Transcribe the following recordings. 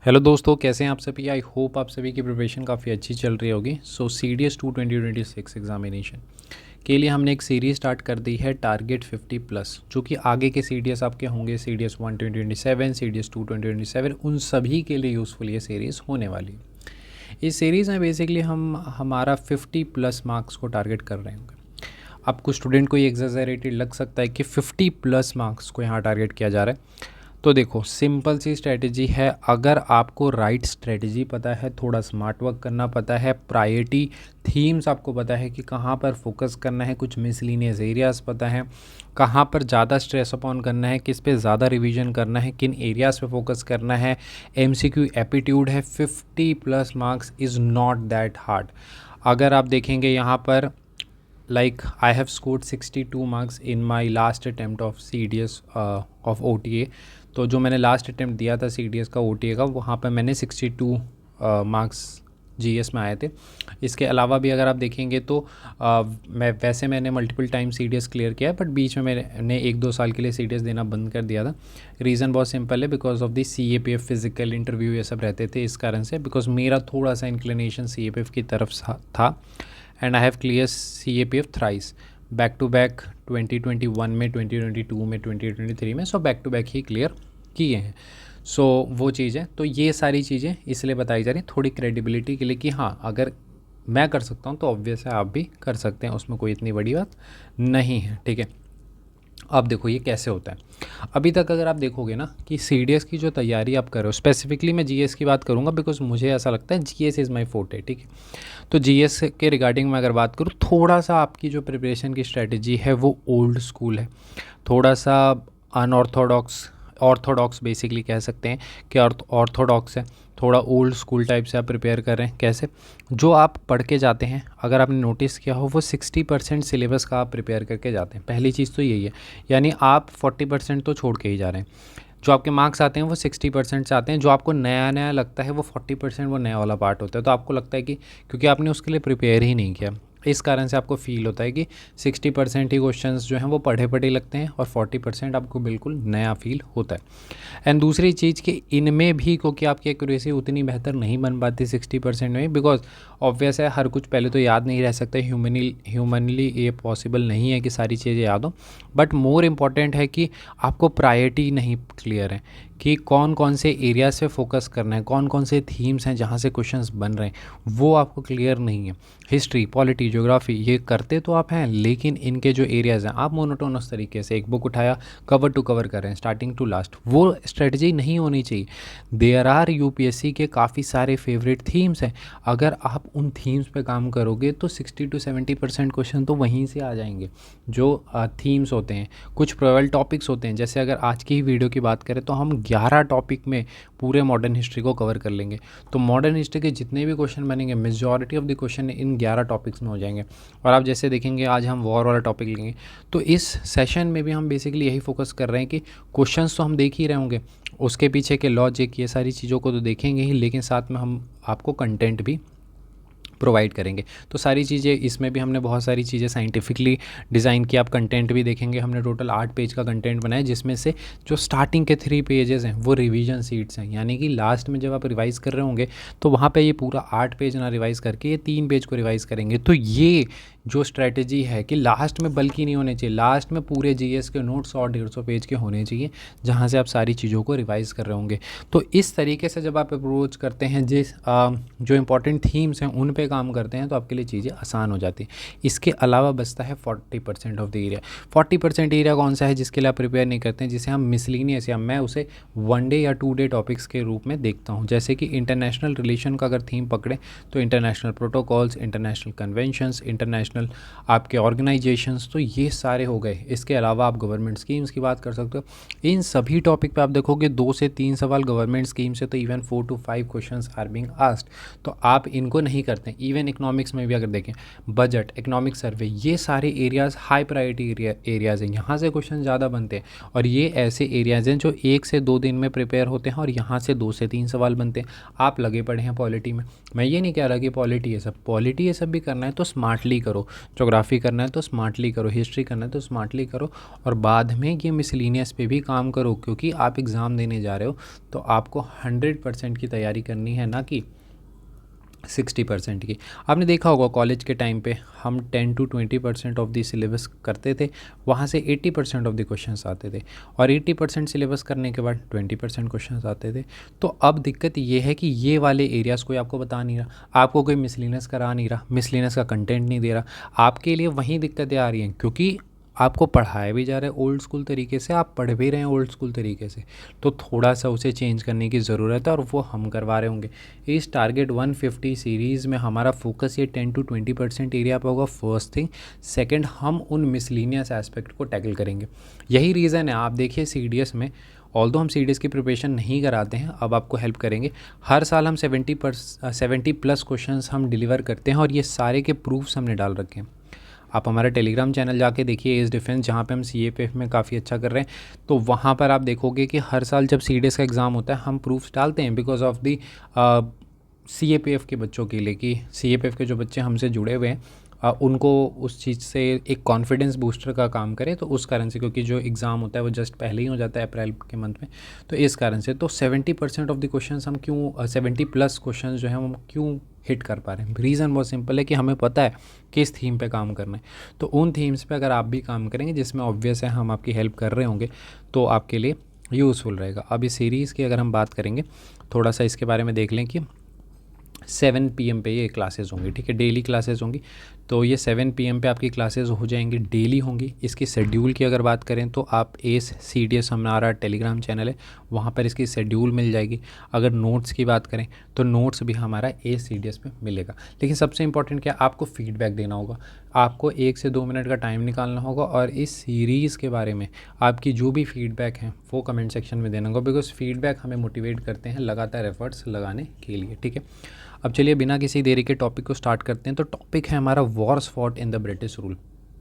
Hello दोस्तों, कैसे हैं आप सभी। आई होप आप सभी की प्रिपरेशन काफ़ी अच्छी चल रही होगी। सो CDS 2 2026 एग्जामिनेशन के लिए हमने एक सीरीज स्टार्ट कर दी है टारगेट 50 प्लस, जो कि आगे के CDS आपके होंगे CDS 1 2027, CDS 2 2027, उन सभी के लिए यूज़फुल ये सीरीज़ होने वाली है। इस सीरीज़ में बेसिकली हम हमारा 50 प्लस मार्क्स को टारगेट कर रहे होंगे। अब कुछ स्टूडेंट को ये एग्जैजरेटेड लग सकता है कि 50 प्लस मार्क्स को यहाँ टारगेट किया जा रहा है। तो देखो, सिंपल सी स्ट्रेटजी है। अगर आपको राइट स्ट्रेटजी पता है, थोड़ा स्मार्ट वर्क करना पता है, प्रायोरिटी थीम्स आपको पता है कि कहाँ पर फोकस करना है, कुछ मिसलिनियस एरियाज़ पता है, कहाँ पर ज़्यादा स्ट्रेस अपॉन करना है, किस पे ज़्यादा रिवीजन करना है, किन एरियाज़ पे फोकस करना है, MCQ एप्टीट्यूड है, 50 plus marks is not that hard. अगर आप देखेंगे यहाँ पर, like I have scored 62 marks in my last attempt of CDS of OTA। तो जो मैंने लास्ट अटैम्प्ट दिया था CDS का OTA का, वहाँ पर मैंने 62 मार्क्स GS में आए थे। इसके अलावा भी अगर आप देखेंगे तो मैंने मल्टीपल टाइम CDS क्लियर किया है, बट बीच में मैंने 1-2 साल के लिए CDS देना बंद कर दिया था। रीज़न बहुत सिंपल है, because of the CAPF physical interview ये सब रहते थे, इस कारण से, बिकॉज मेरा थोड़ा सा इंक्लिनेशन CAPF की तरफ था। And I have clear CAPF thrice back to back, 2021 में, 2022 में, 2023 में। सो बैक टू बैक ही क्लियर किए हैं। सो वो चीज़ है। तो ये सारी चीज़ें इसलिए बताई जा रही थोड़ी क्रेडिबिलिटी के लिए कि हाँ, अगर मैं कर सकता हूँ तो ऑब्वियस है आप भी कर सकते हैं, उसमें कोई इतनी बड़ी बात नहीं है। ठीक है, अब देखो ये कैसे होता है। अभी तक अगर आप देखोगे ना कि CDS की जो तैयारी आप कर रहे हो, स्पेसिफिकली मैं GS की बात करूँगा, बिकॉज मुझे ऐसा लगता है GS इज़ माई फोर्टे। ठीक है, तो GS के रिगार्डिंग मैं अगर बात करूँ, थोड़ा सा आपकी जो प्रिपरेशन की स्ट्रेटजी है वो ओल्ड स्कूल है, थोड़ा सा ऑर्थोडॉक्स बेसिकली कह सकते हैं कि ऑर्थोडॉक्स है, थोड़ा ओल्ड स्कूल टाइप से आप प्रिपेयर कर रहे हैं। कैसे, जो आप पढ़ के जाते हैं, अगर आपने नोटिस किया हो, वो 60% सिलेबस का आप प्रिपेयर करके जाते हैं। पहली चीज़ तो यही है, यानी आप 40% तो छोड़ के ही जा रहे हैं। जो आपके मार्क्स आते हैं वो 60% से आते हैं। जो आपको नया नया लगता है वो 40% वो नया वाला पार्ट होता है। तो आपको लगता है कि क्योंकि आपने उसके लिए प्रिपेयर ही नहीं किया, इस कारण से आपको फील होता है कि 60% ही क्वेश्चंस जो हैं वो पढ़े पढ़े लगते हैं और 40% आपको बिल्कुल नया फील होता है। एंड दूसरी चीज़ कि इनमें भी क्योंकि आपकी एक्यूरेसी उतनी बेहतर नहीं बन पाती 60% में, बिकॉज ऑब्वियस है हर कुछ पहले तो याद नहीं रह सकता, ह्यूमनली ये पॉसिबल नहीं है कि सारी चीज़ें याद हो। बट मोर इम्पॉर्टेंट है कि आपको प्रायोरिटी नहीं क्लियर है कि कौन कौन से एरिया से फोकस करना है, कौन कौन से थीम्स हैं जहाँ से क्वेश्चंस बन रहे हैं, वो आपको क्लियर नहीं है। हिस्ट्री, पॉलिटी, ज्योग्राफी ये करते तो आप हैं, लेकिन इनके जो एरियाज़ हैं आप मोनोटोनस तरीके से एक बुक उठाया, कवर टू कवर कर रहे हैं स्टार्टिंग टू लास्ट, वो स्ट्रेटजी नहीं होनी चाहिए। देयर आर UPSC के काफ़ी सारे फेवरेट थीम्स हैं, अगर आप उन थीम्स पे काम करोगे तो 60-70% क्वेश्चन तो वहीं से आ जाएंगे। जो थीम्स होते हैं, कुछ प्रोबेबल टॉपिक्स होते हैं, जैसे अगर आज की ही वीडियो की बात करें तो हम 11 टॉपिक में पूरे मॉडर्न हिस्ट्री को कवर कर लेंगे। तो मॉडर्न हिस्ट्री के जितने भी क्वेश्चन बनेंगे, majority of the question in 11 topics में हो जाएंगे। और आप जैसे देखेंगे आज हम वॉर वाला टॉपिक लेंगे, तो इस सेशन में भी हम बेसिकली यही फोकस कर रहे हैं कि क्वेश्चंस तो हम देख ही रहे होंगे, उसके पीछे के लॉजिक, ये सारी चीज़ों को तो देखेंगे ही, लेकिन साथ में हम आपको कंटेंट भी प्रोवाइड करेंगे। तो सारी चीज़ें इसमें भी हमने बहुत सारी चीज़ें साइंटिफिकली डिज़ाइन की। आप कंटेंट भी देखेंगे, हमने टोटल 8 पेज का कंटेंट बनाया, जिसमें से जो स्टार्टिंग के 3 पेजेस हैं वो रिवीजन सीट्स हैं, यानी कि लास्ट में जब आप रिवाइज़ कर रहे होंगे तो वहाँ पे ये पूरा 8 पेज ना रिवाइज़ करके ये 3 पेज को रिवाइज़ करेंगे। तो ये जो स्ट्रैटेजी है कि लास्ट में बल्कि नहीं होने चाहिए, लास्ट में पूरे GS के नोट्स 100-150 पेज के होने चाहिए, जहाँ से आप सारी चीज़ों को रिवाइज़ कर रहे होंगे। तो इस तरीके से जब आप अप्रोच करते हैं, जो इंपॉर्टेंट थीम्स हैं उन पे काम करते हैं, तो आपके लिए चीज़ें आसान हो जाती हैं। इसके अलावा बचता है 40% ऑफ द एरिया। 40% एरिया कौन सा है जिसके लिए आप प्रिपेयर नहीं करते हैं, जिसे हम मिसलिनियस, या मैं उसे 1 डे या 2 डे टॉपिक्स के रूप में देखता हूँ। जैसे कि इंटरनेशनल रिलेशन का अगर थीम पकड़ें तो international protocols, international conventions, international आपके ऑर्गेनाइजेशंस, तो ये सारे हो गए। इसके अलावा आप गवर्नमेंट स्कीम्स की बात कर सकते हो। इन सभी टॉपिक पे आप देखोगे 2 से 3 सवाल गवर्नमेंट स्कीम से, तो even 4 to 5 questions are being asked. तो आप इनको नहीं करते हैं, इवन इकोनॉमिक्स में भी अगर देखें बजट, इकोनॉमिक सर्वे, ये सारे एरियाज़ हाई प्रायोरिटी एरियाज़ हैं, यहाँ से क्वेश्चन ज़्यादा बनते हैं। और ये ऐसे एरियाज़ हैं जो 1 से 2 दिन में प्रिपेयर होते हैं और यहाँ से 2 से 3 सवाल बनते हैं। आप लगे पड़े हैं पॉलिटी में, मैं ये नहीं कह रहा कि पॉलिटी ये सब भी करना है तो स्मार्टली करो, ज्योग्राफी करना है तो स्मार्टली करो, हिस्ट्री करना है तो स्मार्टली करो, और बाद में ये मिसलिनियस पे भी काम करो, क्योंकि आप एग्ज़ाम देने जा रहे हो तो आपको 100% की तैयारी करनी है, ना कि 60% की। आपने देखा होगा कॉलेज के टाइम पे हम 10 to 20% ऑफ द सिलेबस करते थे, वहाँ से 80% ऑफ द क्वेश्चंस आते थे, और 80% सिलेबस करने के बाद 20% क्वेश्चंस आते थे। तो अब दिक्कत ये है कि ये वाले एरियाज़ कोई आपको बता नहीं रहा, आपको कोई मिसलिनियस करा नहीं रहा, मिसलिनियस का कंटेंट नहीं दे रहा, आपके लिए वहीं दिक्कतें आ रही हैं, क्योंकि आपको पढ़ाया भी जा रहा है ओल्ड स्कूल तरीके से, आप पढ़ भी रहे हैं ओल्ड स्कूल तरीके से, तो थोड़ा सा उसे चेंज करने की ज़रूरत है, और वो हम करवा रहे होंगे। इस टारगेट 150 सीरीज़ में हमारा फोकस ये 10 to 20% एरिया पर होगा, फर्स्ट थिंग। सेकंड, हम उन मिसलिनियस एस्पेक्ट को टैकल करेंगे। यही रीज़न है, आप देखिए CDS में, ऑल्दो हम CDS की प्रिपरेशन नहीं कराते हैं, अब आपको हेल्प करेंगे। हर साल हम 70+ क्वेश्चंस हम डिलीवर करते हैं, और ये सारे के प्रूफ्स हमने डाल रखे हैं। आप हमारा टेलीग्राम चैनल जाके देखिए, एज डिफेंस, जहाँ पे हम CAPF में काफ़ी अच्छा कर रहे हैं, तो वहाँ पर आप देखोगे कि हर साल जब CDS का एग्ज़ाम होता है हम प्रूफ्स डालते हैं, बिकॉज ऑफ दी CAPF के बच्चों के लिए, कि CAPF के जो बच्चे हमसे जुड़े हुए हैं उनको उस चीज़ से एक कॉन्फिडेंस बूस्टर का काम करे, तो उस कारण से, क्योंकि जो एग्ज़ाम होता है वो जस्ट पहले ही हो जाता है अप्रैल के मंथ में, तो इस कारण से तो 70% ऑफ द क्वेश्चंस हम क्यों 70+ क्वेश्चंस जो हैं हम क्यों हिट कर पा रहे हैं। रीज़न बहुत सिंपल है कि हमें पता है किस थीम पे काम करना है, तो उन थीम्स पे अगर आप भी काम करेंगे, जिसमें ऑब्वियस है हम आपकी हेल्प कर रहे होंगे, तो आपके लिए यूज़फुल रहेगा। अब इस सीरीज़ की अगर हम बात करेंगे, थोड़ा सा इसके बारे में देख लें कि 7 PM पे ये क्लासेस होंगी, ठीक है, डेली क्लासेस होंगी। तो ये 7 PM पे आपकी क्लासेस हो जाएंगी, डेली होंगी। इसकी शेड्यूल की अगर बात करें तो आप ACDS हमारा टेलीग्राम चैनल है, वहाँ पर इसकी शेड्यूल मिल जाएगी। अगर नोट्स की बात करें तो नोट्स भी हमारा ACDS में मिलेगा। लेकिन सबसे इंपॉर्टेंट क्या, आपको फीडबैक देना होगा, आपको 1 से 2 मिनट का टाइम निकालना होगा, और इस सीरीज़ के बारे में आपकी जो भी फीडबैक है वो कमेंट सेक्शन में देना होगा, बिकॉज फीडबैक हमें मोटिवेट करते हैं लगातार एफर्ट्स लगाने के लिए, ठीक है। अब चलिए बिना किसी देरी के टॉपिक को स्टार्ट करते हैं। तो टॉपिक है हमारा Wars fought in the British rule.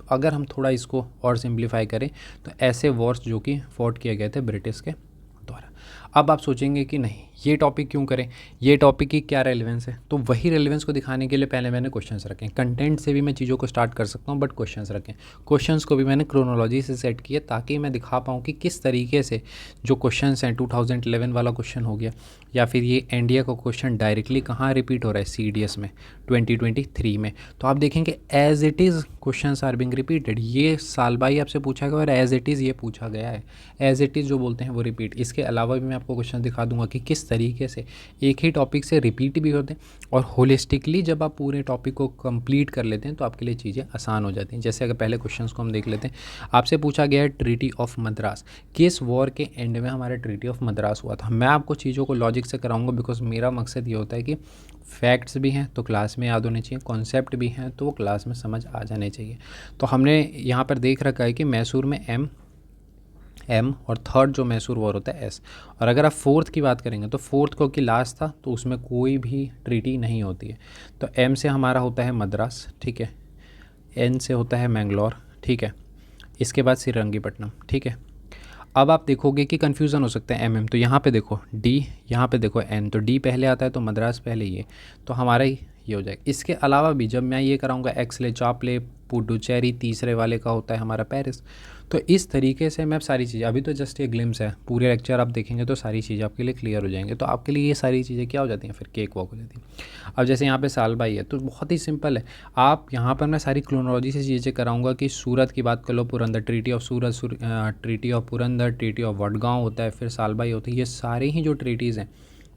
अगर हम थोड़ा इसको और सिंप्लीफाई करें तो ऐसे वॉर्स जो कि फॉट किए गए थे ब्रिटिश के द्वारा। अब आप सोचेंगे कि नहीं, ये टॉपिक क्यों करें, ये टॉपिक की क्या रेलेवेंस है, तो वही रेलेवेंस को दिखाने के लिए पहले मैंने क्वेश्चंस रखे। कंटेंट से भी मैं चीज़ों को स्टार्ट कर सकता हूँ, बट क्वेश्चंस रखें, क्वेश्चंस को भी मैंने क्रोनोलॉजी से सेट किया, ताकि मैं दिखा पाऊँ कि किस तरीके से जो क्वेश्चंस हैं, 2011 वाला क्वेश्चन हो गया, या फिर ये एनडीए का क्वेश्चन डायरेक्टली कहाँ रिपीट हो रहा है, CDS में 2023 में। तो आप देखेंगे as it is questions are being repeated, ये साल बाई आपसे पूछा गया और एज इट इज़ ये पूछा गया है, एज इट इज़ जो बोलते हैं वो रिपीट। इसके अलावा भी मैं आपको क्वेश्चन दिखा दूंगा कि किस तरीके से एक ही टॉपिक से रिपीट भी होते हैं, और होलिस्टिकली जब आप पूरे टॉपिक को कंप्लीट कर लेते हैं तो आपके लिए चीज़ें आसान हो जाती हैं। जैसे अगर पहले क्वेश्चंस को हम देख लेते हैं, आपसे पूछा गया है ट्रीटी ऑफ मद्रास, किस वॉर के एंड में हमारा ट्रीटी ऑफ मद्रास हुआ था। मैं आपको चीज़ों को लॉजिक से कराऊंगा, बिकॉज मेरा मकसद ये होता है कि फैक्ट्स भी हैं तो क्लास में याद होने चाहिए, कॉन्सेप्ट भी हैं तो वो क्लास में समझ आ जाने चाहिए। तो हमने यहाँ पर देख रखा है कि मैसूर में M और थर्ड जो मैसूर वॉर होता है S। और अगर आप फोर्थ की बात करेंगे तो फोर्थ को कि लास्ट था तो उसमें कोई भी ट्रीटी नहीं होती है। तो M से हमारा होता है मद्रास, ठीक है, N से होता है मैंगलोर, ठीक है, इसके बाद श्रीरंगपट्टनम, ठीक है। अब आप देखोगे कि कन्फ्यूज़न हो सकता है MM, तो यहाँ पे देखो D, यहाँ पे देखो N, तो D पहले आता है तो मद्रास पहले, ये तो हमारा ये हो जाएगा। इसके अलावा भी जब मैं ये कराऊंगा एक्सले, चापले, पुडुचेरी, तीसरे वाले का होता है हमारा पेरिस। तो इस तरीके से मैं सारी चीज़ें, अभी तो जस्ट ये ग्लिम्स है, पूरे लेक्चर आप देखेंगे तो सारी चीज़ें आपके लिए क्लियर हो जाएंगे। तो आपके लिए ये सारी चीज़ें क्या हो जाती हैं, फिर केक वॉक हो जाती हैं। अब जैसे यहाँ पे साल बाई है तो बहुत ही सिंपल है, आप यहाँ पर मैं सारी क्रोनोलॉजी से चीज़ें कराऊंगा कि सूरत की बात कर लो, Purandar, treaty of Surat, treaty of Purandar, treaty of Vadgaon होता है, फिर साल बाई होती है। ये सारे ही जो ट्रीटीज़ हैं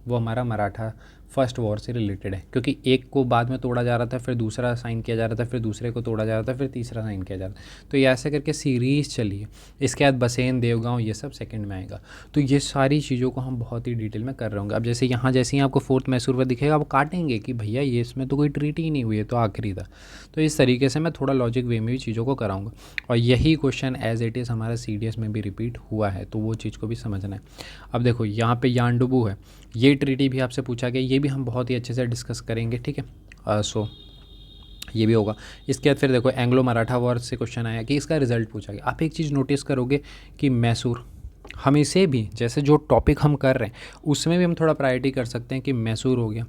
वो हमारा मराठा फर्स्ट वॉर से रिलेटेड है, क्योंकि एक को बाद में तोड़ा जा रहा था, फिर दूसरा साइन किया जा रहा था, फिर दूसरे को तोड़ा जा रहा था, फिर तीसरा साइन किया जा रहा था। तो ये ऐसे करके सीरीज़ चली है। इसके बाद बसेन, देवगांव, ये सब सेकंड में आएगा। तो ये सारी चीज़ों को हम बहुत ही डिटेल में कर रहे होंगे। अब जैसे यहाँ जैसे ही आपको फोर्थ मैसूर पर दिखेगा, वो काटेंगे कि भैया ये इसमें तो कोई ट्रीटी ही नहीं हुई है, तो आखिरी था। तो इस तरीके से मैं थोड़ा लॉजिक वे में भी चीज़ों को कराऊंगा, और यही क्वेश्चन एज इट इज़ हमारा CDS में भी रिपीट हुआ है, तो वो चीज़ को भी समझना है। अब देखो यहाँ पे यानडुबू है, ये ट्रीटी भी आपसे पूछा गया, ये भी हम बहुत ही अच्छे से डिस्कस करेंगे, ठीक है। सो ये भी होगा। इसके बाद फिर देखो एंग्लो मराठा वॉर से क्वेश्चन आया कि इसका रिजल्ट पूछा गया। आप एक चीज़ नोटिस करोगे कि मैसूर, हम इसे भी जैसे जो टॉपिक हम कर रहे हैं उसमें भी हम थोड़ा प्रायोरिटी कर सकते हैं कि मैसूर हो गया,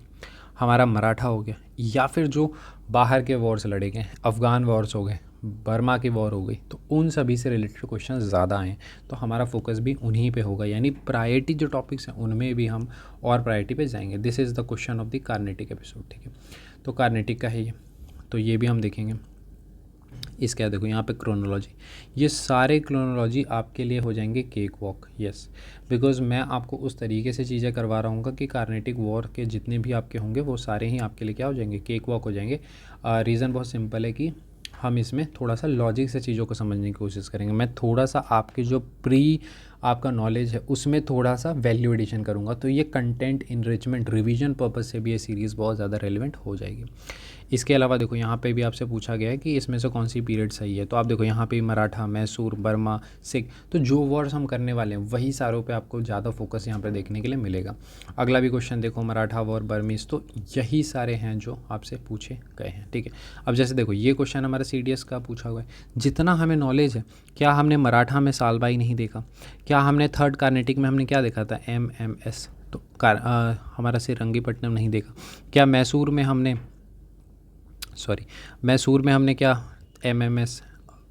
हमारा मराठा हो गया, या फिर जो बाहर के वॉर्स लड़े गए, अफ़गान वॉर्स हो गए, बर्मा की वॉर हो गई, तो उन सभी से रिलेटेड क्वेश्चन ज़्यादा आए, तो हमारा फोकस भी उन्हीं पे होगा, यानी प्रायोरिटी जो टॉपिक्स हैं उनमें भी हम और प्रायोरिटी पे जाएंगे। This is the question of the Carnatic episode, ठीक है। तो कार्नेटिक का है ये, तो ये भी हम देखेंगे। इसके बाद देखो यहाँ पे क्रोनोलॉजी, ये सारे क्रोनोलॉजी आपके लिए हो जाएंगे केक वॉक। यस, बिकॉज मैं आपको उस तरीके से चीज़ें करवा रहा हूँ कि कार्नेटिक वॉर के जितने भी आपके होंगे वो सारे ही आपके लिए क्या हो जाएंगे, केक वॉक हो जाएंगे। रीज़न बहुत सिंपल है कि हम इसमें थोड़ा सा लॉजिक से चीज़ों को समझने की कोशिश करेंगे। मैं थोड़ा सा आपके जो आपका नॉलेज है उसमें थोड़ा सा वैल्यू एडिशन करूँगा, तो ये कंटेंट इनरिचमेंट रिवीजन पर्पस से भी ये सीरीज़ बहुत ज़्यादा रेलिवेंट हो जाएगी। इसके अलावा देखो यहाँ पे भी आपसे पूछा गया है कि इसमें से कौन सी पीरियड सही है, तो आप देखो यहाँ पे मराठा, मैसूर, बर्मा, सिख, तो जो वॉर्स हम करने वाले हैं वही सारों पे आपको ज़्यादा फोकस यहाँ पे देखने के लिए मिलेगा। अगला भी क्वेश्चन देखो, मराठा वॉर, बर्मीज, तो यही सारे हैं जो आपसे पूछे गए हैं, ठीक है। अब जैसे देखो ये क्वेश्चन हमारा CDS का पूछा हुआ है, जितना हमें नॉलेज है, क्या हमने मराठा में सालबाई नहीं देखा, क्या हमने थर्ड कार्नेटिक में हमने क्या देखा था, MMS, तो हमारा श्रीरंगपट्टनम नहीं देखा, क्या मैसूर में हमने मैसूर में हमने क्या MMS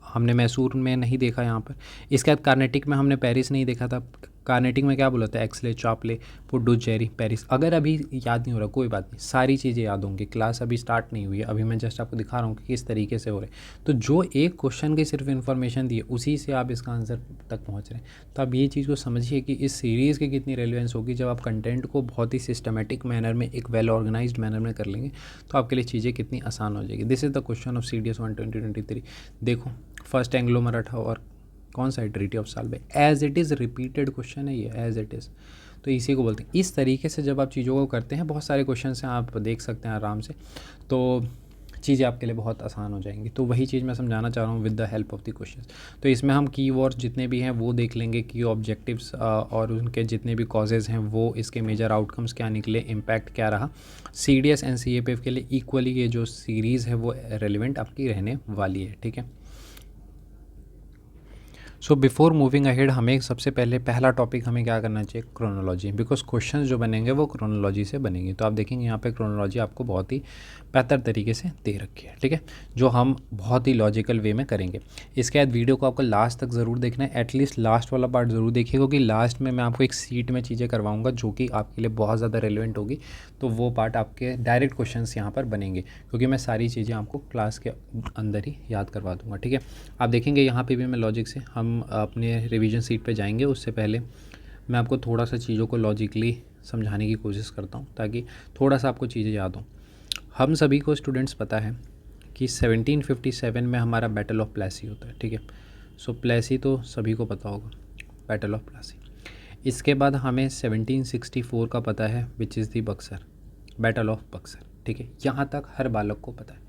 हमने मैसूर में नहीं देखा यहाँ पर। इसके बाद कार्नेटिक में हमने पेरिस नहीं देखा था, कार्नेटिक में क्या बोला था, एक्सले, चापले, पुडुचेरी, पेरिस। अगर अभी याद नहीं हो रहा कोई बात नहीं, सारी चीज़ें याद होंगी, क्लास अभी स्टार्ट नहीं हुई है, अभी मैं जस्ट आपको दिखा रहा हूँ कि किस तरीके से हो रहे हैं। तो जो एक क्वेश्चन की सिर्फ इन्फॉर्मेशन दी है उसी से आप इसका आंसर तक पहुँच रहे हैं। तो आप ये चीज़ को समझिए कि इस सीरीज़ की कितनी रेलिवेंस होगी जब आप कंटेंट को बहुत ही सिस्टमेटिक मैनर में, एक वेल ऑर्गेनाइज्ड मैनर में कर लेंगे, तो आपके लिए चीज़ें कितनी आसान हो जाएगी। This is the question of CDS 1 2023। देखो फर्स्ट एंग्लो मराठा और कौन सा है, treaty of Salbai, as it is repeated question है ये, एज इट इज़, तो इसी को बोलते हैं। इस तरीके से जब आप चीज़ों को करते हैं, बहुत सारे क्वेश्चन हैं आप देख सकते हैं आराम से, तो चीज़ें आपके लिए बहुत आसान हो जाएंगी। तो वही चीज़ मैं समझाना चाह रहा हूँ with the help of the question. तो इसमें हम कीवर्ड्स जितने भी हैं वो देख लेंगे, की ऑब्जेक्टिव्स और उनके जितने भी कॉजेज़ हैं वो, इसके मेजर आउटकम्स क्या निकले, इम्पैक्ट क्या रहा। CDS एंड CAPF के लिए इक्वली ये जो सीरीज़ है वो रेलिवेंट आपकी रहने वाली है, ठीक है। सो बिफोर मूविंग अहेड, हमें सबसे पहले पहला टॉपिक हमें क्या करना चाहिए, क्रोनोलॉजी, बिकॉज क्वेश्चंस जो बनेंगे वो क्रोनोलॉजी से बनेंगे। तो आप देखेंगे यहाँ पे क्रोनोलॉजी आपको बहुत ही बेहतर तरीके से दे रखी है, ठीक है, जो हम बहुत ही लॉजिकल वे में करेंगे। इसके बाद वीडियो को आपको लास्ट तक ज़रूर देखना है, एटलीस्ट लास्ट वाला पार्ट ज़रूर देखिए, क्योंकि लास्ट में मैं आपको एक सीट में चीज़ें करवाऊँगा जो कि आपके लिए बहुत ज़्यादा रेलिवेंट होगी। तो वो पार्ट आपके डायरेक्ट क्वेश्चन यहाँ पर बनेंगे, क्योंकि मैं सारी चीज़ें आपको क्लास के अंदर ही याद करवा दूँगा, ठीक है। आप देखेंगे यहाँ पर भी मैं लॉजिक से हम अपने रिवीजन सीट पे जाएंगे, उससे पहले मैं आपको थोड़ा सा चीज़ों को लॉजिकली समझाने की कोशिश करता हूँ ताकि थोड़ा सा आपको चीज़ें याद हों। हम सभी को स्टूडेंट्स पता है कि 1757 में हमारा बैटल ऑफ प्लेसी होता है, ठीक है। सो प्लेसी तो सभी को पता होगा, बैटल ऑफ प्लेसी। इसके बाद हमें 1764 का पता है, which is the Buxar, battle of Buxar, ठीक है। यहाँ तक हर बालक को पता है।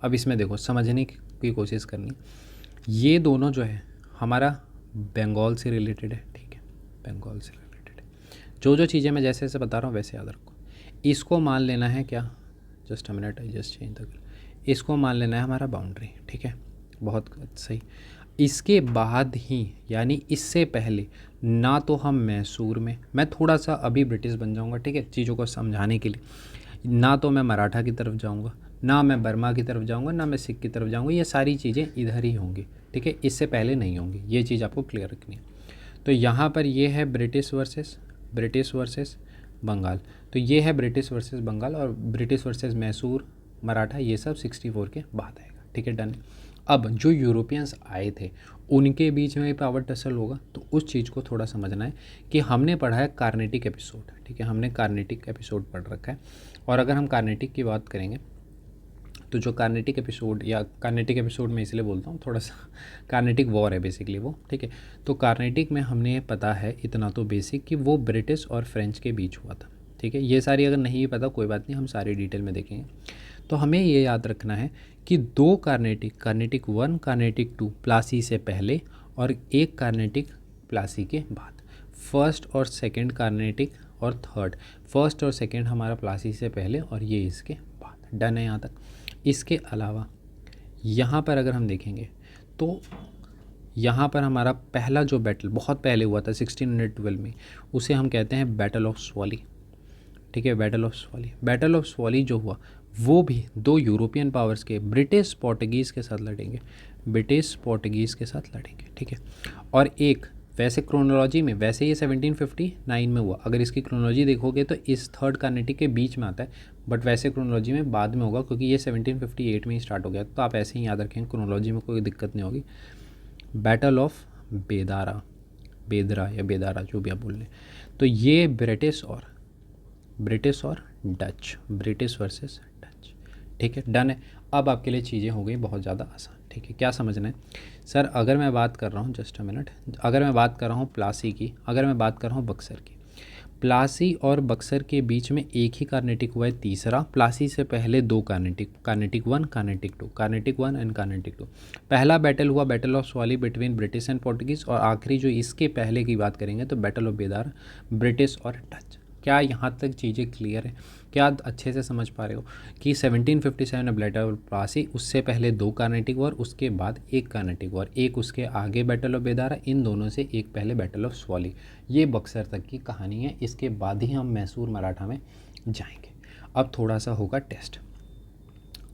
अब इसमें देखो समझने की कोशिश करनी, ये दोनों जो है हमारा बंगाल से रिलेटेड है, ठीक है, बंगाल से रिलेटेड है। जो चीज़ें मैं जैसे जैसे बता रहा हूँ वैसे याद रखो। इसको मान लेना है क्या, just a minute, I just change the, इसको मान लेना है हमारा बाउंड्री, ठीक है, बहुत सही। इसके बाद ही, यानी इससे पहले ना तो हम मैसूर में, मैं थोड़ा सा अभी ब्रिटिश बन जाऊँगा, ठीक है, चीज़ों को समझाने के लिए, ना तो मैं मराठा की तरफ जाऊँगा, ना मैं बर्मा की तरफ जाऊँगा, ना मैं सिख की तरफ जाऊँगा, ये सारी चीज़ें इधर ही होंगी, ठीक है, इससे पहले नहीं होंगी। ये चीज़ आपको क्लियर रखनी है। तो यहाँ पर ये है ब्रिटिश वर्सेस बंगाल, तो ये है ब्रिटिश वर्सेस बंगाल, और ब्रिटिश वर्सेस मैसूर, मराठा, ये सब 64 के बाद आएगा, ठीक है, डन। अब जो यूरोपियंस आए थे उनके बीच में पावर टसल होगा, तो उस चीज़ को थोड़ा समझना है कि हमने पढ़ा है कार्नेटिक एपिसोड, ठीक है, हमने कार्नेटिक एपिसोड पढ़ रखा है। और अगर हम कार्नेटिक की बात करेंगे तो जो कार्नेटिक एपिसोड, या कार्नेटिक एपिसोड में इसलिए बोलता हूँ, थोड़ा सा कार्नेटिक वॉर है बेसिकली वो, ठीक है। तो कार्नेटिक में हमने पता है इतना तो बेसिक कि वो ब्रिटिश और फ्रेंच के बीच हुआ था, ठीक है। ये सारी अगर नहीं पता कोई बात नहीं, हम सारी डिटेल में देखेंगे। तो हमें ये याद रखना है कि दो कार्नेटिक 1, कार्नेटिक 2 प्लासी से पहले, और एक कार्नेटिक प्लासी के बाद, फर्स्ट और सेकंड कार्नेटिक, और थर्ड, फर्स्ट और सेकंड हमारा प्लासी से पहले और ये इसके बाद, डन है यहाँ तक। इसके अलावा यहाँ पर अगर हम देखेंगे तो यहाँ पर हमारा पहला जो बैटल बहुत पहले हुआ था 1612 में, उसे हम कहते हैं बैटल ऑफ स्वाली। ठीक है, battle of Swally. Battle of Swally जो हुआ वो भी दो यूरोपियन पावर्स के, ब्रिटिश पोर्टुगीज़ के साथ लड़ेंगे, ब्रिटिश पोर्टुगीज़ के साथ लड़ेंगे। ठीक है, और एक वैसे क्रोनोलॉजी में, वैसे ये 1759 में हुआ, अगर इसकी क्रोनोलॉजी देखोगे तो इस थर्ड कार्नेटिक के बीच में आता है, बट वैसे क्रोनोलॉजी में बाद में होगा क्योंकि ये 1758 में ही स्टार्ट हो गया। तो आप ऐसे ही याद रखें, क्रोनोलॉजी में कोई दिक्कत नहीं होगी। बैटल ऑफ बेदारा, बेदरा या बेदारा जो भी आप बोल लें, तो ये ब्रिटिश और डच, ब्रिटिश वर्सेस डच। ठीक है, डन है। अब आपके लिए चीज़ें हो गई बहुत ज़्यादा आसान। ठीक है, क्या समझना है सर? अगर मैं बात कर रहा हूँ, जस्ट अ मिनट, अगर मैं बात कर रहा हूँ प्लासी की, अगर मैं बात कर रहा हूँ बक्सर की, प्लासी और बक्सर के बीच में एक ही कार्नेटिक हुआ है, तीसरा। प्लासी से पहले दो कार्नेटिक, कार्नेटिक 1, कार्नेटिक 2, कार्नेटिक 1 एंड कार्नेटिक 2। पहला बैटल हुआ battle of Swally between British and Portuguese, और आखिरी जो इसके पहले की बात करेंगे तो बैटल ऑफ बेदार, ब्रिटिश और डच। क्या यहाँ तक चीज़ें क्लियर है? क्या अच्छे से समझ पा रहे हो कि 1757 में बैटल ऑफ प्लासी, उससे पहले दो कार्नेटिक वॉर, उसके बाद एक कार्नेटिक वॉर, एक उसके आगे बैटल ऑफ बेदारा, इन दोनों से एक पहले बैटल ऑफ स्वाली। ये बक्सर तक की कहानी है। इसके बाद ही हम मैसूर मराठा में जाएंगे। अब थोड़ा सा होगा टेस्ट।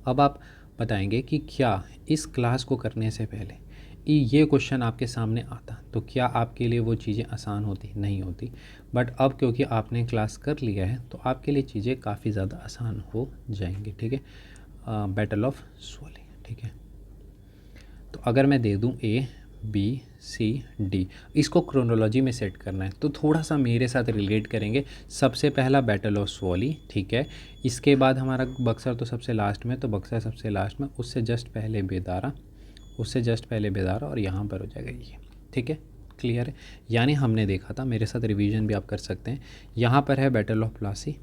अब आप बताएंगे कि क्या इस क्लास को करने से पहले ये क्वेश्चन आपके सामने आता तो क्या आपके लिए वो चीज़ें आसान होती? नहीं होती। बट अब क्योंकि आपने क्लास कर लिया है तो आपके लिए चीज़ें काफ़ी ज़्यादा आसान हो जाएंगी। ठीक है, बैटल ऑफ स्वाली। ठीक है, तो अगर मैं दे दूं A B C D, इसको क्रोनोलॉजी में सेट करना है तो थोड़ा सा मेरे साथ रिलेट करेंगे। सबसे पहला बैटल ऑफ स्वाली, ठीक है, इसके बाद हमारा बक्सर तो सबसे लास्ट में, तो बक्सर सबसे लास्ट में, उससे जस्ट पहले बेदारा, उससे जस्ट पहले बेदारा, और यहाँ पर हो जाएगा ये। ठीक है, क्लियर है? यानी हमने देखा था, मेरे साथ रिवीजन भी आप कर सकते हैं। यहाँ पर है बैटल ऑफ प्लासी,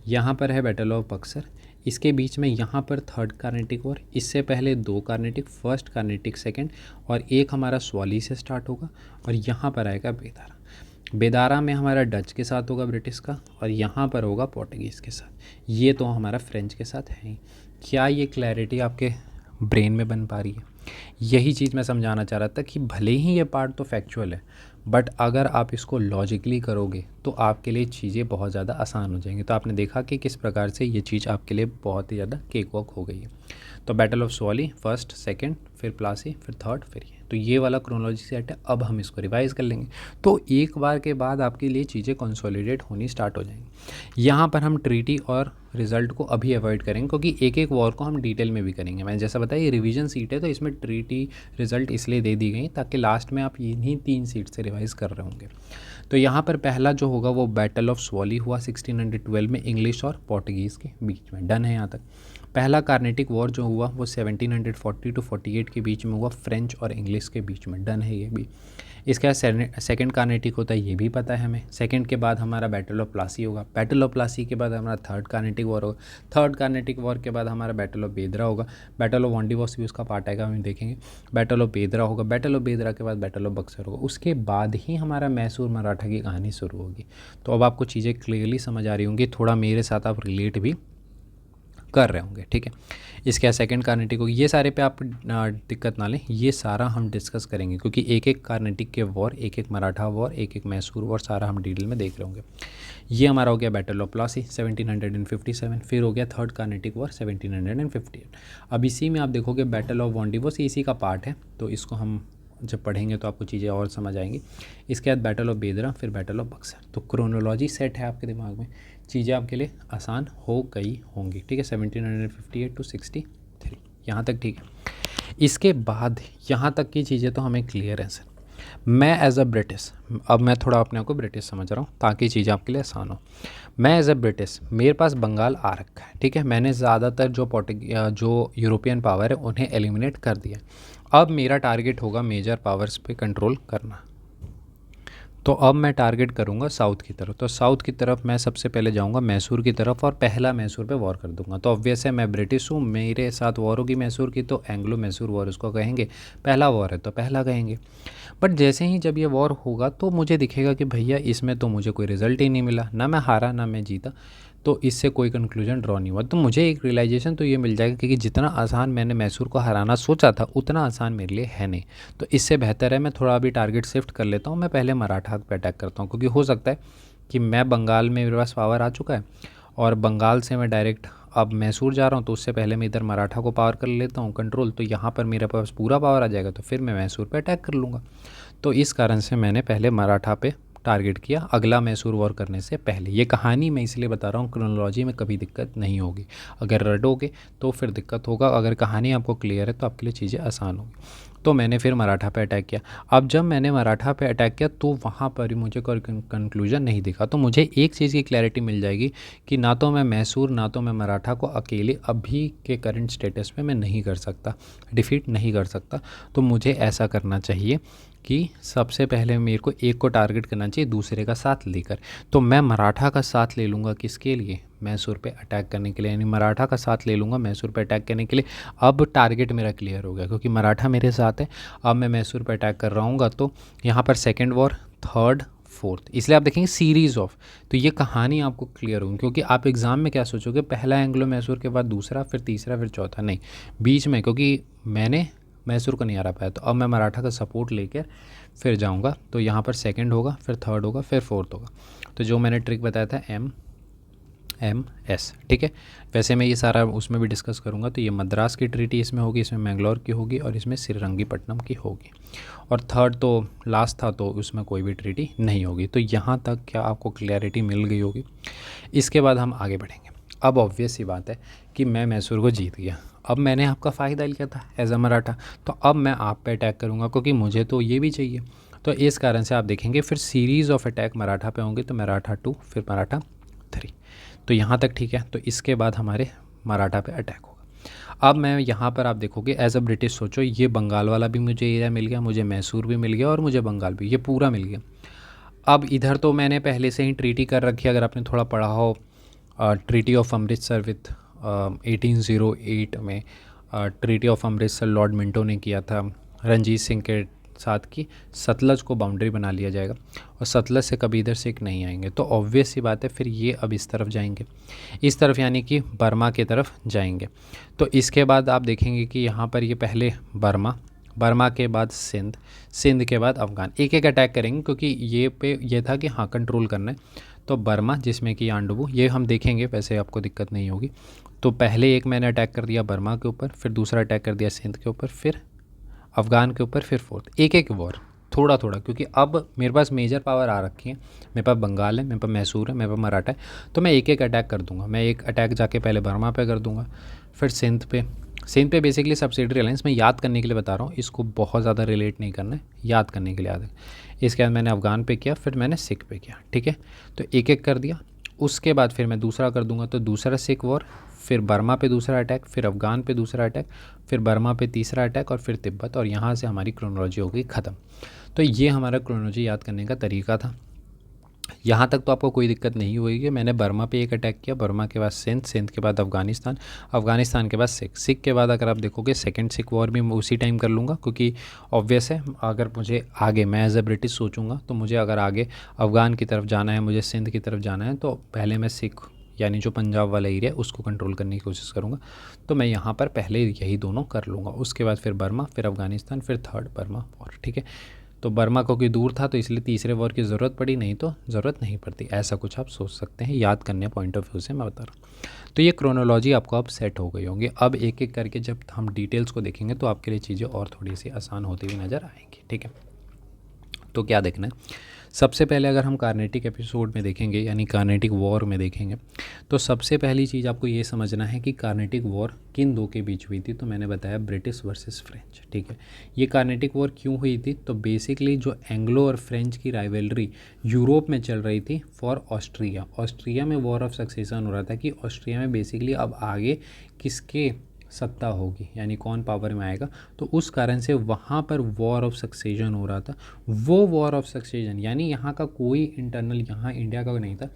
यहाँ पर है बैटल ऑफ बक्सर, इसके बीच में यहाँ पर थर्ड कार्नेटिक वॉर, इससे पहले दो कार्नेटिक, फर्स्ट कार्नेटिक सेकंड, और एक हमारा स्वाली से स्टार्ट होगा, और यहाँ पर आएगा बेदारा। बेदारा में हमारा डच के साथ होगा, ब्रिटिश का, और यहाँ पर होगा पोर्टुगीज़ के साथ। ये तो हमारा फ्रेंच के साथ है ही। क्या ये क्लैरिटी आपके ब्रेन में बन पा रही है? यही चीज़ मैं समझाना चाह रहा था कि भले ही ये पार्ट तो फैक्चुअल है, बट अगर आप इसको लॉजिकली करोगे तो आपके लिए चीज़ें बहुत ज़्यादा आसान हो जाएंगी। तो आपने देखा कि किस प्रकार से ये चीज़ आपके लिए बहुत ही ज़्यादा केक वॉक हो गई है। तो battle of Swally first, second, फिर प्लासी, फिर थर्ड, फिर ये, तो ये वाला क्रोनोलॉजी सेट है। अब हम इसको रिवाइज़ कर लेंगे तो एक बार के बाद आपके लिए चीज़ें कंसोलिडेट होनी स्टार्ट हो जाएंगी। यहाँ पर हम ट्रीटी और रिज़ल्ट को अभी अवॉइड करेंगे क्योंकि एक एक वॉर को हम डिटेल में भी करेंगे। मैंने जैसा बताया ये रिवीजन सीट है तो इसमें ट्रीटी रिज़ल्ट इसलिए दे दी गई ताकि लास्ट में आप इन्हीं 3 सीट से रिवाइज़ कर रहे होंगे। तो यहाँ पर पहला जो होगा वो बैटल ऑफ स्वाली हुआ 1612 में, इंग्लिश और पोर्टुगीज़ के बीच में। डन है यहाँ तक। पहला कार्नेटिक वॉर जो हुआ वो 1740 टू 48 के बीच में हुआ, फ्रेंच और इंग्लिश के बीच में। डन है ये भी। इसके बाद सेकंड कार्नेटिक होता है, ये भी पता है हमें। सेकंड के बाद हमारा बैटल ऑफ प्लासी होगा, बैटल ऑफ प्लासी के बाद हमारा थर्ड कार्नेटिक वॉर होगा, थर्ड कार्नेटिक वॉर के बाद हमारा बैटल ऑफ बेदरा होगा, बैटल ऑफ वांडीवॉस भी उसका पार्ट आएगा, हम देखेंगे। बैटल ऑफ बेदरा होगा, बैटल ऑफ बेदरा के बाद बैटल ऑफ बक्सर होगा, उसके बाद ही हमारा मैसूर मराठा की कहानी शुरू होगी। तो अब आपको चीज़ें क्लियरली समझ आ रही होंगी, थोड़ा मेरे साथ आप रिलेट भी कर रहे होंगे। ठीक है, इसके बाद सेकंड कार्नेटिक होगी। ये सारे पे आप दिक्कत ना लें, ये सारा हम डिस्कस करेंगे क्योंकि एक एक कार्नेटिक के वॉर, एक एक मराठा वॉर, एक एक मैसूर वॉर, सारा हम डिटेल में देख रहे होंगे। ये हमारा हो गया बैटल ऑफ प्लासी 1757, फिर हो गया थर्ड कार्नेटिक वॉर 1758। अब इसी में आप देखोगे बैटल ऑफ वांडीवॉस इसी का पार्ट है, तो इसको हम जब पढ़ेंगे तो आपको चीज़ें और समझ आएंगी। इसके बाद बैटल ऑफ बेदरा, फिर बैटल ऑफ बक्सर। तो क्रोनोलॉजी सेट है आपके दिमाग में, चीज़ें आपके लिए आसान हो गई होंगी। ठीक है, 1758 टू 63, यहाँ तक ठीक है। इसके बाद यहाँ तक की चीज़ें तो हमें क्लियर हैं सर। मैं एज अ ब्रिटिश, अब मैं थोड़ा अपने आप को ब्रिटिश समझ रहा हूँ ताकि चीज़ें आपके लिए आसान हो। मैं एज अ ब्रिटिश, मेरे पास बंगाल आ रखा है। ठीक है, मैंने ज़्यादातर जो यूरोपियन पावर है उन्हें एलिमिनेट कर दिया। अब मेरा टारगेट होगा मेजर पावर्स पे कंट्रोल करना। तो अब मैं टारगेट करूंगा साउथ की तरफ। तो साउथ की तरफ मैं सबसे पहले जाऊंगा मैसूर की तरफ और पहला मैसूर पे वॉर कर दूंगा। तो ऑब्वियस है मैं ब्रिटिश हूँ, मेरे साथ वॉर होगी मैसूर की, तो एंग्लो मैसूर वॉर उसको कहेंगे। पहला वॉर है तो पहला कहेंगे। बट जैसे ही जब ये वॉर होगा तो मुझे दिखेगा कि भैया इसमें तो मुझे कोई रिज़ल्ट ही नहीं मिला, ना मैं हारा ना मैं जीता। तो इससे कोई कंक्लूजन ड्रॉ नहीं हुआ। तो मुझे एक रियलाइजेशन तो ये मिल जाएगा कि जितना आसान मैंने मैसूर को हराना सोचा था उतना आसान मेरे लिए है नहीं। तो इससे बेहतर है मैं थोड़ा अभी टारगेट शिफ्ट कर लेता हूँ, मैं पहले मराठा पे अटैक करता हूँ, क्योंकि हो सकता है कि मैं बंगाल में मेरे पास पावर आ चुका है और बंगाल से मैं डायरेक्ट अब मैसूर जा रहा हूँ, तो उससे पहले मैं इधर मराठा को पावर कर लेता हूँ कंट्रोल, तो यहाँ पर मेरे पास पूरा पावर आ जाएगा, तो फिर मैं मैसूर पे अटैक कर लूँगा। तो इस कारण से मैंने पहले मराठा पे टारगेट किया अगला मैसूर वॉर करने से पहले। ये कहानी मैं इसलिए बता रहा हूँ, क्रोनोलॉजी में कभी दिक्कत नहीं होगी, अगर रटोगे तो फिर दिक्कत होगा, अगर कहानी आपको क्लियर है तो आपके लिए चीज़ें आसान होगी। तो मैंने फिर मराठा पे अटैक किया। अब जब मैंने मराठा पे अटैक किया तो वहाँ पर मुझे कोई कंक्लूजन नहीं दिखा। तो मुझे एक चीज़ की क्लैरिटी मिल जाएगी कि ना तो मैं मैसूर ना तो मैं मराठा को अकेले अभी के करंट स्टेटस में मैं नहीं कर सकता, डिफीट नहीं कर सकता। तो मुझे ऐसा करना चाहिए कि सबसे पहले मेरे को एक को टारगेट करना चाहिए दूसरे का साथ लेकर। तो मैं मराठा का साथ ले लूँगा किसके लिए, मैसूर पे अटैक करने के लिए, यानी मराठा का साथ ले लूँगा मैसूर पे अटैक करने के लिए। अब टारगेट मेरा क्लियर हो गया क्योंकि मराठा मेरे साथ है, अब मैं मैसूर पे अटैक कर रहा हूँ। तो यहाँ पर सेकेंड वॉर, थर्ड, फोर्थ, इसलिए आप देखेंगे सीरीज़ ऑफ। तो ये कहानी आपको क्लियर होगी, क्योंकि आप एग्ज़ाम में क्या सोचोगे, पहला एंग्लो मैसूर के बाद दूसरा, फिर तीसरा, फिर चौथा, नहीं, बीच में, क्योंकि मैंने मैसूर को नहीं हरा पाया तो अब मैं मराठा का सपोर्ट लेकर फिर जाऊंगा। तो यहाँ पर सेकंड होगा, फिर थर्ड होगा, फिर फोर्थ होगा। तो जो मैंने ट्रिक बताया था MS, ठीक है। वैसे मैं ये सारा उसमें भी डिस्कस करूँगा। तो ये मद्रास की ट्रीटी इसमें होगी, इसमें मैंगलोर की होगी और इसमें श्रीरंगपट्टनम की होगी। और थर्ड तो लास्ट था तो उसमें कोई भी ट्रीटी नहीं होगी। तो यहाँ तक क्या आपको क्लैरिटी मिल गई होगी। इसके बाद हम आगे बढ़ेंगे। अब ऑब्वियस सी बात है कि मैं मैसूर को जीत गया, अब मैंने आपका फ़ायदा लिया था एज अ मराठा, तो अब मैं आप पे अटैक करूँगा क्योंकि मुझे तो ये भी चाहिए। तो इस कारण से आप देखेंगे फिर सीरीज़ ऑफ अटैक मराठा पे होंगे। तो मराठा 2, फिर मराठा 3। तो यहाँ तक ठीक है। तो इसके बाद हमारे मराठा पे अटैक होगा। अब मैं यहाँ पर आप देखोगे एज अ ब्रिटिश सोचो, ये बंगाल वाला भी मुझे एरिया मिल गया, मुझे मैसूर भी मिल गया और मुझे बंगाल भी, ये पूरा मिल गया। अब इधर तो मैंने पहले से ही ट्रीटी कर रखी है, अगर आपने थोड़ा पढ़ा हो ट्रीटी ऑफ अमृतसर विथ 1808 में treaty of Amritsar Lord Minto ने किया था रंजीत सिंह के साथ की सतलज को बाउंड्री बना लिया जाएगा और सतलज से कभी इधर सिख नहीं आएंगे। तो ऑब्वियस सी बात है फिर ये अब इस तरफ जाएंगे, इस तरफ यानी कि बर्मा की तरफ जाएंगे। तो इसके बाद आप देखेंगे कि यहाँ पर ये पहले बर्मा, बर्मा के बाद सिंध, सिंध के बाद अफ़गान, एक एक अटैक करेंगे क्योंकि ये था कि हाँ कंट्रोल करना है। तो बर्मा जिसमें कि यांडुबू, ये हम देखेंगे, वैसे आपको दिक्कत नहीं होगी। तो पहले एक मैंने अटैक कर दिया बर्मा के ऊपर, फिर दूसरा अटैक कर दिया सिंध के ऊपर, फिर अफ़गान के ऊपर, फिर फोर्थ, एक एक वॉर थोड़ा थोड़ा, क्योंकि अब मेरे पास मेजर पावर आ रखी है। मेरे पास बंगाल है, मेरे पास मैसूर है, मेरे पास मराठा है। तो मैं एक एक अटैक कर दूंगा। मैं एक अटैक जाके पहले बर्मा पे कर दूंगा, फिर सिंध पे। सिंध पे बेसिकली सब्सिडरी अलायंस, मैं याद करने के लिए बता रहा हूँ, इसको बहुत ज़्यादा रिलेट नहीं करना है, याद करने के लिए याद है। इसके बाद मैंने अफ़गान पे किया, फिर मैंने सिख पे किया, ठीक है। तो एक एक कर दिया। उसके बाद फिर मैं दूसरा कर दूंगा, तो दूसरा सिख वॉर, फिर बर्मा पे दूसरा अटैक, फिर अफ़गान पे दूसरा अटैक, फिर बर्मा पे तीसरा अटैक और फिर तिब्बत, और यहाँ से हमारी क्रोनोलॉजी हो गई ख़त्म। तो ये हमारा क्रोनोलॉजी याद करने का तरीका था। यहाँ तक तो आपको कोई दिक्कत नहीं होगी। मैंने बर्मा पे एक अटैक किया, बर्मा के बाद सिंध, सिंध के बाद अफ़गानिस्तान, अफ़गानिस्तान के बाद सिख, सिख के बाद अगर आप देखोगे सेकंड सिख वॉर भी मैं उसी टाइम कर लूँगा, क्योंकि ऑब्वियस है अगर मुझे आगे, मैं एज ए ब्रिटिश सोचूंगा तो मुझे अगर आगे अफ़गान की तरफ जाना है, मुझे सिंध की तरफ जाना है, तो पहले मैं सिख यानी जो पंजाब वाला एरिया उसको कंट्रोल करने की कोशिश करूँगा। तो मैं यहाँ पर पहले यही दोनों कर लूँगा, उसके बाद फिर बर्मा, फिर अफ़गानिस्तान, फिर थर्ड बर्मा वॉर, ठीक है। तो बर्मा क्योंकि दूर था तो इसलिए तीसरे वॉर की ज़रूरत पड़ी, नहीं तो ज़रूरत नहीं पड़ती, ऐसा कुछ आप सोच सकते हैं। याद करने पॉइंट ऑफ व्यू से मैं बता रहा हूँ। तो ये क्रोनोलॉजी आपको अब सेट हो गई होंगी। अब एक एक करके जब हम डिटेल्स को देखेंगे तो आपके लिए चीज़ें और थोड़ी सी आसान होती हुई नज़र आएंगी, ठीक है। तो क्या देखना है, सबसे पहले अगर हम कार्नेटिक एपिसोड में देखेंगे यानी कार्नेटिक वॉर में देखेंगे, तो सबसे पहली चीज़ आपको ये समझना है कि कार्नेटिक वॉर किन दो के बीच हुई थी। तो मैंने बताया ब्रिटिश वर्सेस फ्रेंच, ठीक है। ये कार्नेटिक वॉर क्यों हुई थी, तो बेसिकली जो एंग्लो और फ्रेंच की राइवलरी यूरोप में चल रही थी फॉर ऑस्ट्रिया, ऑस्ट्रिया में वॉर ऑफ सक्सेशन हो रहा था कि ऑस्ट्रिया में बेसिकली अब आगे किसके सत्ता होगी, यानी कौन पावर में आएगा। तो उस कारण से वहाँ पर वॉर ऑफ सक्सेशन हो रहा था। वो वॉर ऑफ सक्सेशन यानी यहाँ का कोई इंटरनल, यहाँ इंडिया का नहीं था,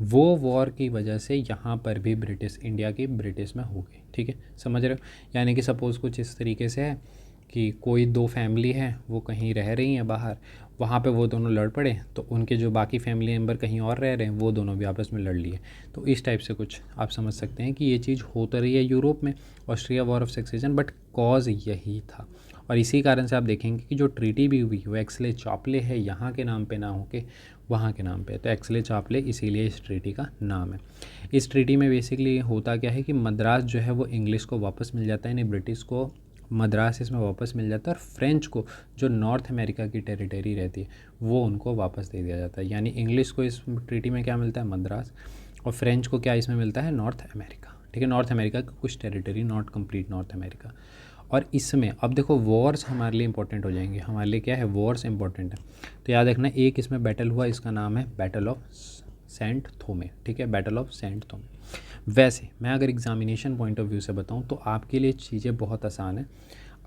वो वॉर की वजह से यहाँ पर भी ब्रिटिश, इंडिया की ब्रिटिश में हो गई, ठीक है, समझ रहे हो। यानी कि सपोज़ कुछ इस तरीके से है कि कोई दो फैमिली है वो कहीं रह रही हैं बाहर, वहाँ पे वो दोनों लड़ पड़े, तो उनके जो बाकी फैमिली मेम्बर कहीं और रह रहे हैं वो दोनों भी आपस में लड़ लिए। तो इस टाइप से कुछ आप समझ सकते हैं कि ये चीज़ हो तो रही है यूरोप में, Austria war of succession, but cause यही था। और इसी कारण से आप देखेंगे कि जो ट्रीटी भी हुई वो एक्सले चापले है यहाँ के नाम पे ना होके वहाँ के नाम पे, तो एक्सले चापले इसीलिए इस ट्रीटी का नाम है। इस ट्रीटी में बेसिकली होता क्या है कि मद्रास जो है वो इंग्लिश को वापस मिल जाता है, यानी ब्रिटिश को मद्रास इसमें वापस मिल जाता है, और फ्रेंच को जो नॉर्थ अमेरिका की टेरिटरी रहती है वो उनको वापस दे दिया जाता है। यानी इंग्लिश को इस ट्रीटी में क्या मिलता है, मद्रास, और फ्रेंच को क्या इसमें मिलता है, नॉर्थ अमेरिका। ठीक है, नॉर्थ अमेरिका की कुछ territory, not complete north America. और इसमें अब देखो वॉर्स हमारे लिए इंपॉर्टेंट हो जाएंगे, हमारे लिए क्या है, वॉर्स इंपॉर्टेंट है। तो याद रखना, एक इसमें बैटल हुआ, इसका नाम है बैटल ऑफ सेंट थोमे। ठीक है, बैटल ऑफ सेंट थोमे। वैसे मैं अगर एग्जामिनेशन पॉइंट ऑफ व्यू से बताऊं तो आपके लिए चीज़ें बहुत आसान है।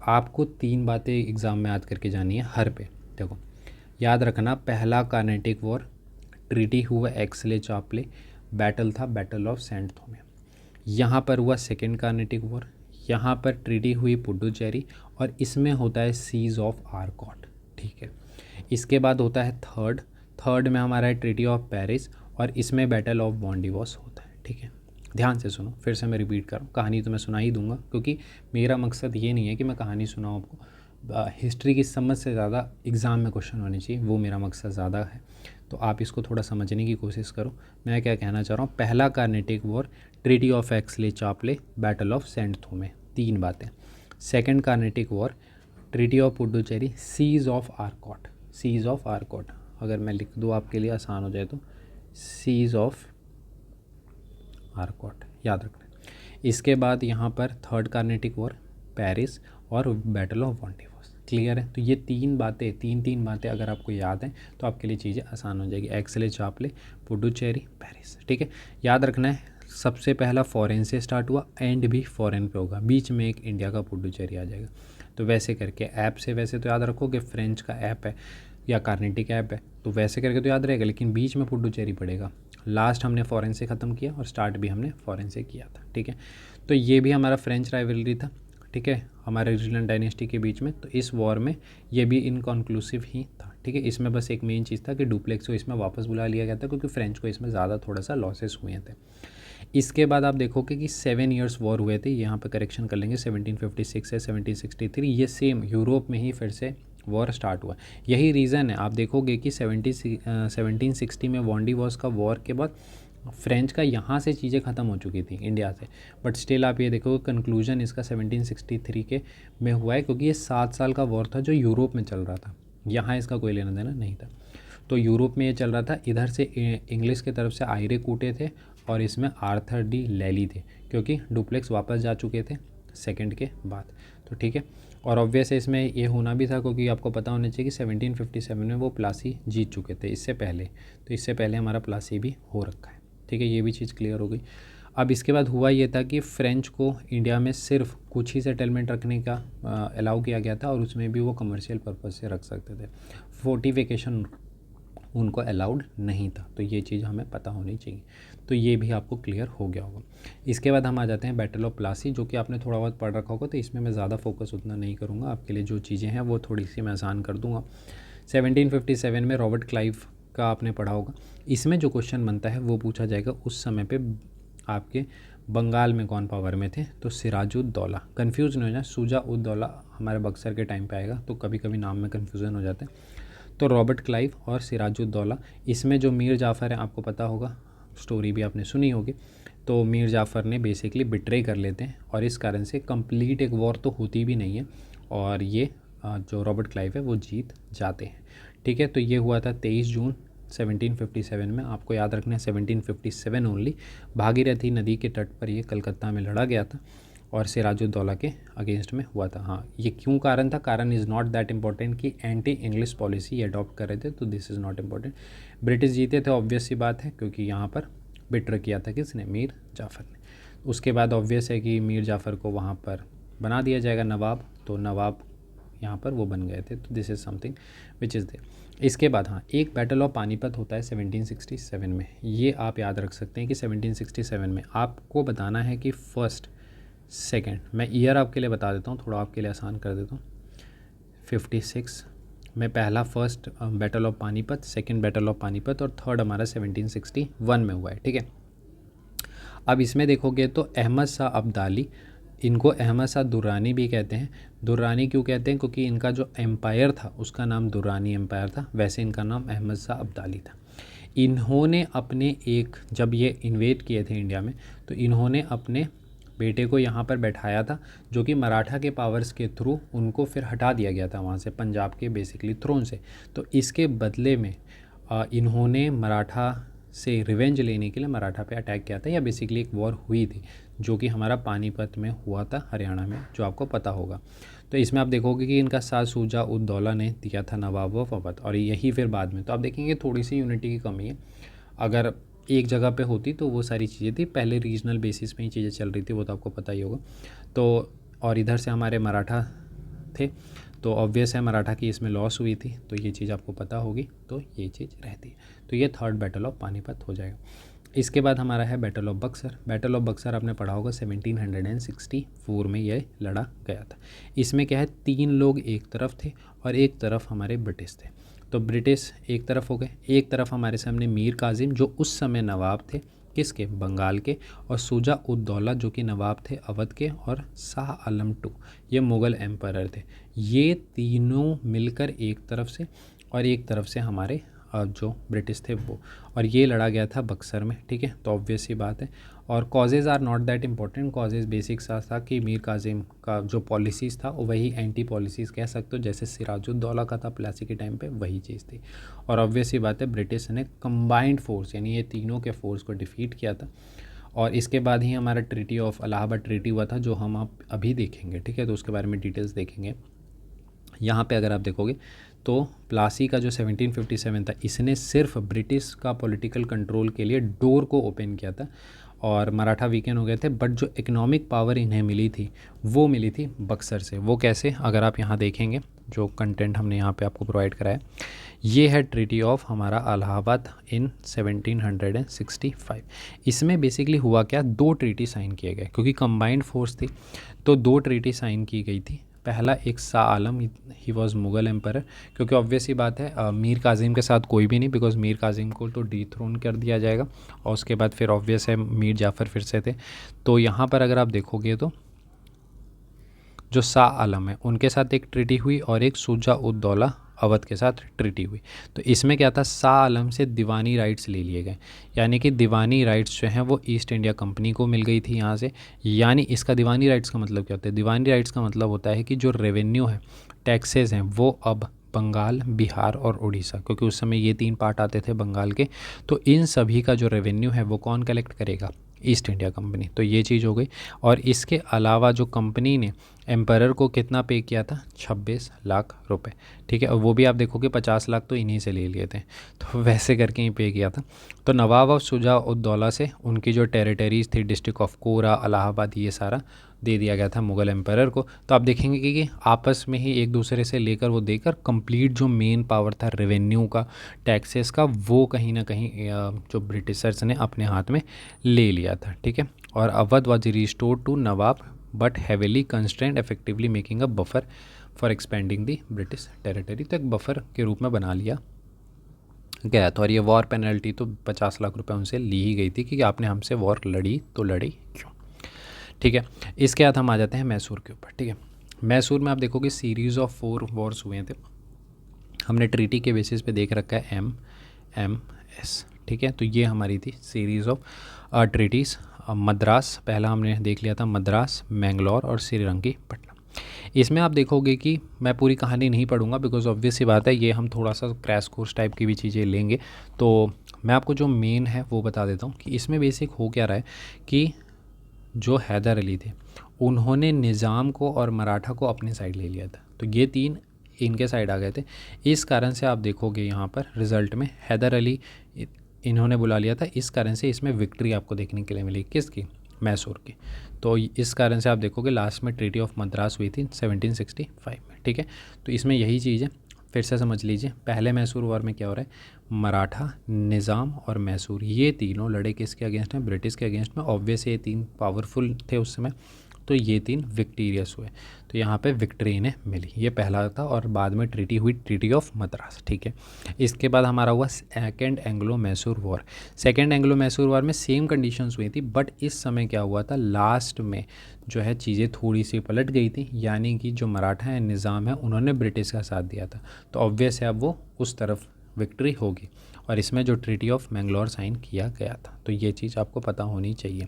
आपको 3 बातें एग्ज़ाम में याद करके जानी है हर पे। देखो याद रखना, पहला कार्नेटिक वॉर, ट्रीटी हुआ एक्सले चापले, बैटल था बैटल ऑफ सेंट थोमे। यहाँ पर हुआ सेकेंड कार्नेटिक वॉर, यहाँ पर ट्रीटी हुई पुडुचेरी, और इसमें होता है सीज ऑफ आर्कॉट। ठीक है, इसके बाद होता है थर्ड में हमारा है ट्रीटी ऑफ पेरिस, और इसमें बैटल ऑफ बॉन्डिवॉस होता है। ठीक है, ध्यान से सुनो, फिर से मैं रिपीट करूँ, कहानी तो मैं सुना ही दूंगा क्योंकि मेरा मकसद ये नहीं है कि मैं कहानी सुनाऊँ आपको, हिस्ट्री की समझ से ज़्यादा एग्ज़ाम में क्वेश्चन होने चाहिए, वो मेरा मकसद ज़्यादा है। तो आप इसको थोड़ा समझने की कोशिश करो। मैं क्या कहना चाह रहा हूँ, पहला Carnatic war, treaty of Aix-la-Chapelle, battle of Saint Thome, 3 बातें। Second Carnatic war, treaty of Puducherry, siege of Arcot. Siege of Arcot अगर मैं लिख दूँ आपके लिए आसान हो जाए तो, सीज ऑफ आर्कॉट याद रखना। इसके बाद यहाँ पर थर्ड कार्नेटिक वॉर, पेरिस, और बैटल ऑफ बॉन्डिवॉस। क्लियर है, तो ये 3 बातें, तीन बातें अगर आपको याद हैं तो आपके लिए चीज़ें आसान हो जाएगी। एक्सले चापले, पुडुचेरी, पेरिस। ठीक है, याद रखना है, सबसे पहला फॉरेन से स्टार्ट हुआ, एंड भी फॉरेन पे होगा, बीच में एक इंडिया का पुडुचेरी आ जाएगा। तो वैसे करके ऐप से वैसे तो याद रखो कि फ्रेंच का ऐप है या कार्नेटिक ऐप है, तो वैसे करके तो याद रहेगा, लेकिन बीच में पुडुचेरी पड़ेगा। लास्ट हमने फॉरेन से ख़त्म किया और स्टार्ट भी हमने फॉरेन से किया था। ठीक है, तो ये भी हमारा फ्रेंच राइवलरी था। ठीक है, हमारे रीजनल डायनेस्टी के बीच में, तो इस वॉर में ये भी इनकॉन्क्लूसिव ही था। ठीक है, इसमें बस एक मेन चीज़ था कि डुप्लेक्स को इसमें वापस बुला लिया गया था क्योंकि फ्रेंच को इसमें ज़्यादा थोड़ा सा लॉसेस हुए थे। इसके बाद आप देखोगे कि 7 ईयर्स वॉर हुए थे, यहाँ पे करेक्शन कर लेंगे, 1756 से 1763, ये सेम यूरोप में ही फिर से वॉर स्टार्ट हुआ। यही रीज़न है, आप देखोगे कि 1760 में बॉन्डिवॉस का वॉर के बाद फ्रेंच का यहाँ से चीज़ें ख़त्म हो चुकी थी इंडिया से, बट स्टिल आप ये देखोगे कंक्लूजन इसका 1763 के में हुआ है, क्योंकि ये 7 साल का वॉर था जो यूरोप में चल रहा था, यहाँ इसका कोई लेना देना नहीं था। तो यूरोप में ये चल रहा था, इधर से इंग्लिश की तरफ से आयरे कूटे थे, और इसमें आर्थर डी लैली थे, क्योंकि डुप्लेक्स वापस जा चुके थे सेकंड के बाद। तो ठीक है, और ऑब्वियस है इसमें ये होना भी था क्योंकि आपको पता होना चाहिए कि 1757 में वो प्लासी जीत चुके थे इससे पहले, तो इससे पहले हमारा प्लासी भी हो रखा है। ठीक है, ये भी चीज़ क्लियर हो गई। अब इसके बाद हुआ ये था कि फ्रेंच को इंडिया में सिर्फ कुछ ही सेटलमेंट रखने का अलाउ किया गया था, और उसमें भी वो कमर्शियल पर्पज़ से रख सकते थे, फोर्टिफिकेशन उनको अलाउड नहीं था। तो ये चीज़ हमें पता होनी चाहिए, तो ये भी आपको क्लियर हो गया होगा। इसके बाद हम आ जाते हैं बैटल ऑफ प्लासी, जो कि आपने थोड़ा बहुत पढ़ रखा होगा, तो इसमें मैं ज़्यादा फोकस उतना नहीं करूँगा, आपके लिए जो चीज़ें हैं वो थोड़ी सी मैं आसान कर दूँगा। 1757 में रॉबर्ट क्लाइव का आपने पढ़ा होगा, इसमें जो क्वेश्चन बनता है वो पूछा जाएगा उस समय पे आपके बंगाल में कौन पावर में थे, तो सिराजुद्दौला। कन्फ्यूज़ नहीं हो जाए, शुजा-उद-दौला हमारे बक्सर के टाइम पे आएगा, तो कभी कभी नाम में कन्फ्यूज़न हो जाता है। तो रॉबर्ट क्लाइव और सिराजुद्दौला, इसमें जो मीर जाफ़र है आपको पता होगा, स्टोरी भी आपने सुनी होगी, तो मीर जाफ़र ने बेसिकली बिट्रे कर लेते हैं, और इस कारण से कंप्लीट एक वॉर तो होती भी नहीं है, और ये जो रॉबर्ट क्लाइव है वो जीत जाते हैं। ठीक है, तो ये हुआ था 23 जून 1757 में। आपको याद रखना है 1757 ओनली। भागीरथी नदी के तट पर ये कलकत्ता में लड़ा गया था, और सिराजुद्दौला के अगेंस्ट में हुआ था। हाँ, ये क्यों कारण था, कारण इज़ नॉट दैट इम्पॉर्टेंट कि एंटी इंग्लिश पॉलिसी अडॉप्ट कर रहे थे, तो this is not important. British जीते थे, ऑब्वियस सी बात है, क्योंकि यहाँ पर बिट्र किया था किसने, मीर जाफ़र ने। उसके बाद ऑब्वियस है कि मीर जाफ़र को वहाँ पर बना दिया जाएगा नवाब, तो नवाब यहाँ पर वो बन गए थे, तो this is something which is there. इसके बाद हाँ, एक बैटल ऑफ पानीपत होता है 1767 में, ये आप याद रख सकते हैं कि 1767 में आपको बताना है कि फर्स्ट सेकेंड, मैं ईयर आपके लिए बता देता हूँ, थोड़ा आपके लिए आसान कर देता हूँ। 1756 में पहला first battle of Panipat, second battle of Panipat और थर्ड हमारा 1761 में हुआ है, ठीक है। अब इसमें देखोगे तो अहमद शाह अब्दाली, इनको अहमद शाह दुर्रानी भी कहते हैं। दुर्रानी क्यों कहते हैं? क्योंकि इनका जो एम्पायर था उसका नाम दुर्रानी एम्पायर था, वैसे इनका नाम अहमद शाह अब्दाली था। इन्होंने अपने एक, जब ये इन्वेड किए थे इंडिया में, तो इन्होंने अपने बेटे को यहाँ पर बैठाया था, जो कि मराठा के पावर्स के थ्रू उनको फिर हटा दिया गया था वहाँ से, पंजाब के बेसिकली थ्रोन से। तो इसके बदले में इन्होंने मराठा से रिवेंज लेने के लिए मराठा पे अटैक किया था, या बेसिकली एक वॉर हुई थी जो कि हमारा पानीपत में हुआ था हरियाणा में, जो आपको पता होगा। तो इसमें आप देखोगे कि इनका साथ शुजा उद दौला ने दिया था नवाब ऑफ अवध, और यही फिर बाद में। तो आप देखेंगे थोड़ी सी यूनिटी की कमी है, अगर एक जगह पे होती तो वो सारी चीज़ें थी, पहले रीजनल बेसिस पे ही चीज़ें चल रही थी, वो तो आपको पता ही होगा। तो और इधर से हमारे मराठा थे, तो ऑब्वियस है मराठा की इसमें लॉस हुई थी, तो ये चीज़ आपको पता होगी, तो ये चीज़ रहती है। तो ये थर्ड बैटल ऑफ पानीपत हो जाएगा। इसके बाद हमारा है battle of Buxar. Battle of Buxar आपने पढ़ा होगा, 1764 में ये लड़ा गया था। इसमें क्या है, 3 लोग एक तरफ थे और एक तरफ हमारे ब्रिटिश थे। तो ब्रिटिश एक तरफ हो गए, एक तरफ हमारे सामने मीर काजिम जो उस समय नवाब थे, किसके? बंगाल के, और शुजा उद दौला जो कि नवाब थे अवध के, और शाह आलम टू ये मुग़ल एम्परर थे। ये तीनों मिलकर एक तरफ से, और एक तरफ से हमारे जो ब्रिटिश थे वो, और ये लड़ा गया था बक्सर में, ठीक है। तो ऑब्वियस ही बात है। और causes are not that important, causes basic सा था कि मीर काजिम का जो पॉलिसीज़ था वो वही एंटी पॉलिसीज़ कह सकते हो, जैसे सिराजुद्दौला का था प्लासी के टाइम पे, वही चीज़ थी। और ऑब्वियस ही बात है, ब्रिटिश ने कंबाइंड फोर्स यानी ये तीनों के फोर्स को डिफीट किया था। और इसके बाद ही हमारा ट्रीटी ऑफ इलाहाबाद ट्रीटी हुआ था, जो हम आप अभी देखेंगे, ठीक है। तो उसके बारे में डिटेल्स देखेंगे। यहाँ पे अगर आप देखोगे तो प्लासी का जो 1757 था, इसने सिर्फ ब्रिटिश का पॉलिटिकल कंट्रोल के लिए डोर को ओपन किया था, और मराठा वीकेंड हो गए थे। बट जो इकोनॉमिक पावर इन्हें मिली थी वो मिली थी बक्सर से। वो कैसे? अगर आप यहाँ देखेंगे, जो कंटेंट हमने यहाँ पे आपको प्रोवाइड कराया, ये है ट्रीटी ऑफ हमारा इलाहाबाद इन 1765। इसमें बेसिकली हुआ क्या, 2 ट्रीटी साइन किए गए, क्योंकि कंबाइंड फोर्स थी तो 2 ट्रीटी साइन की गई थी। पहला एक Shah Alam, he was Mughal emperor, क्योंकि ऑब्वियस ही बात है मीर काजिम के साथ कोई भी नहीं, बिकॉज मीर काजिम को तो डिथ्रोन कर दिया जाएगा, और उसके बाद फिर ऑब्वियस है मीर जाफ़र फिर से थे। तो यहाँ पर अगर आप देखोगे तो जो शाह आलम है उनके साथ एक ट्रीटी हुई, और एक शुजा उद दौला अवध के साथ ट्रीटी हुई। तो इसमें क्या था, शाह आलम से दीवानी राइट्स ले लिए गए, यानी कि दीवानी राइट्स जो हैं वो ईस्ट इंडिया कंपनी को मिल गई थी यहाँ से। यानी इसका दीवानी राइट्स का मतलब क्या होता है? दीवानी राइट्स का मतलब होता है कि जो रेवेन्यू है, टैक्सेस हैं, वो अब बंगाल, बिहार और उड़ीसा, क्योंकि उस समय ये 3 पार्ट आते थे बंगाल के, तो इन सभी का जो रेवेन्यू है वो कौन कलेक्ट करेगा? East India company. तो ये चीज़ हो गई। और इसके अलावा जो कंपनी ने एम्परर को कितना पे किया था? 26 लाख रुपए, ठीक है। और वो भी आप देखोगे 50 लाख तो इन्हीं से ले लिए थे, तो वैसे करके ही पे किया था। तो नवाब ऑफ शुजा उद दौला से उनकी जो टेरिटरीज़ थी, डिस्ट्रिक्ट ऑफ कोरा, इलाहाबाद, ये सारा दे दिया गया था मुग़ल एम्परर को। तो आप देखेंगे कि आपस में ही एक दूसरे से लेकर वो देकर कंप्लीट जो मेन पावर था रेवेन्यू का, टैक्सेस का, वो कहीं ना कहीं जो ब्रिटिशर्स ने अपने हाथ में ले लिया था, ठीक है। और Awadh was restored to Nawab but heavily constrained, effectively making a buffer for expanding the British territory. तो एक बफर के रूप में बना लिया गया था। और ये वॉर पेनल्टी तो 50 लाख रुपए उनसे ली ही गई थी कि आपने हमसे वॉर लड़ी तो लड़ी क्यों, ठीक है। इसके बाद हम आ जाते हैं मैसूर के ऊपर, ठीक है। मैसूर में आप देखोगे सीरीज़ ऑफ 4 वॉर्स हुए थे। हमने ट्रीटी के बेसिस पे देख रखा है MMS, ठीक है। तो ये हमारी थी सीरीज़ ऑफ ट्रीटीज़। मद्रास पहला हमने देख लिया था, मद्रास, मैंगलोर और श्रीरंगपट्टनम। इसमें आप देखोगे कि मैं पूरी कहानी नहीं पढ़ूंगा, बिकॉज ऑब्वियस सी बात है ये हम थोड़ा सा क्रैश कोर्स टाइप की भी चीज़ें लेंगे। तो मैं आपको जो मेन है वो बता देता हूँ कि इसमें बेसिक हो क्या रहा है कि जो हैदर अली थे उन्होंने निज़ाम को और मराठा को अपने साइड ले लिया था। तो ये 3 इनके साइड आ गए थे। इस कारण से आप देखोगे यहाँ पर रिज़ल्ट में हैदर अली इन्होंने बुला लिया था, इस कारण से इसमें विक्ट्री आपको देखने के लिए मिली, किसकी? मैसूर की। तो इस कारण से आप देखोगे लास्ट में ट्रीटी ऑफ मद्रास हुई थी 1765 में, ठीक है। तो इसमें यही चीज़ है, फिर से समझ लीजिए। पहले मैसूर वॉर में क्या हो रहा है, मराठा, निज़ाम और मैसूर, ये तीनों लड़े किसके अगेंस्ट हैं? ब्रिटिश के अगेंस्ट में। ऑब्वियस ये 3 पावरफुल थे उस समय, तो ये 3 विक्टीरियस हुए, तो यहाँ पे विक्ट्री इन्हें मिली। ये पहला था और बाद में ट्रीटी हुई ट्रीटी ऑफ मद्रास, ठीक है। इसके बाद हमारा हुआ second Anglo Mysore war. Second Anglo Mysore war में सेम कंडीशंस हुई थी, बट इस समय क्या हुआ था, लास्ट में जो है चीज़ें थोड़ी सी पलट गई थी, यानी कि जो मराठा है निज़ाम है उन्होंने ब्रिटिश का साथ दिया था, तो ऑब्वियस है अब वो उस तरफ विक्ट्री होगी। और इसमें जो ट्रीटी ऑफ मैंगलोर साइन किया गया था, तो ये चीज़ आपको पता होनी चाहिए,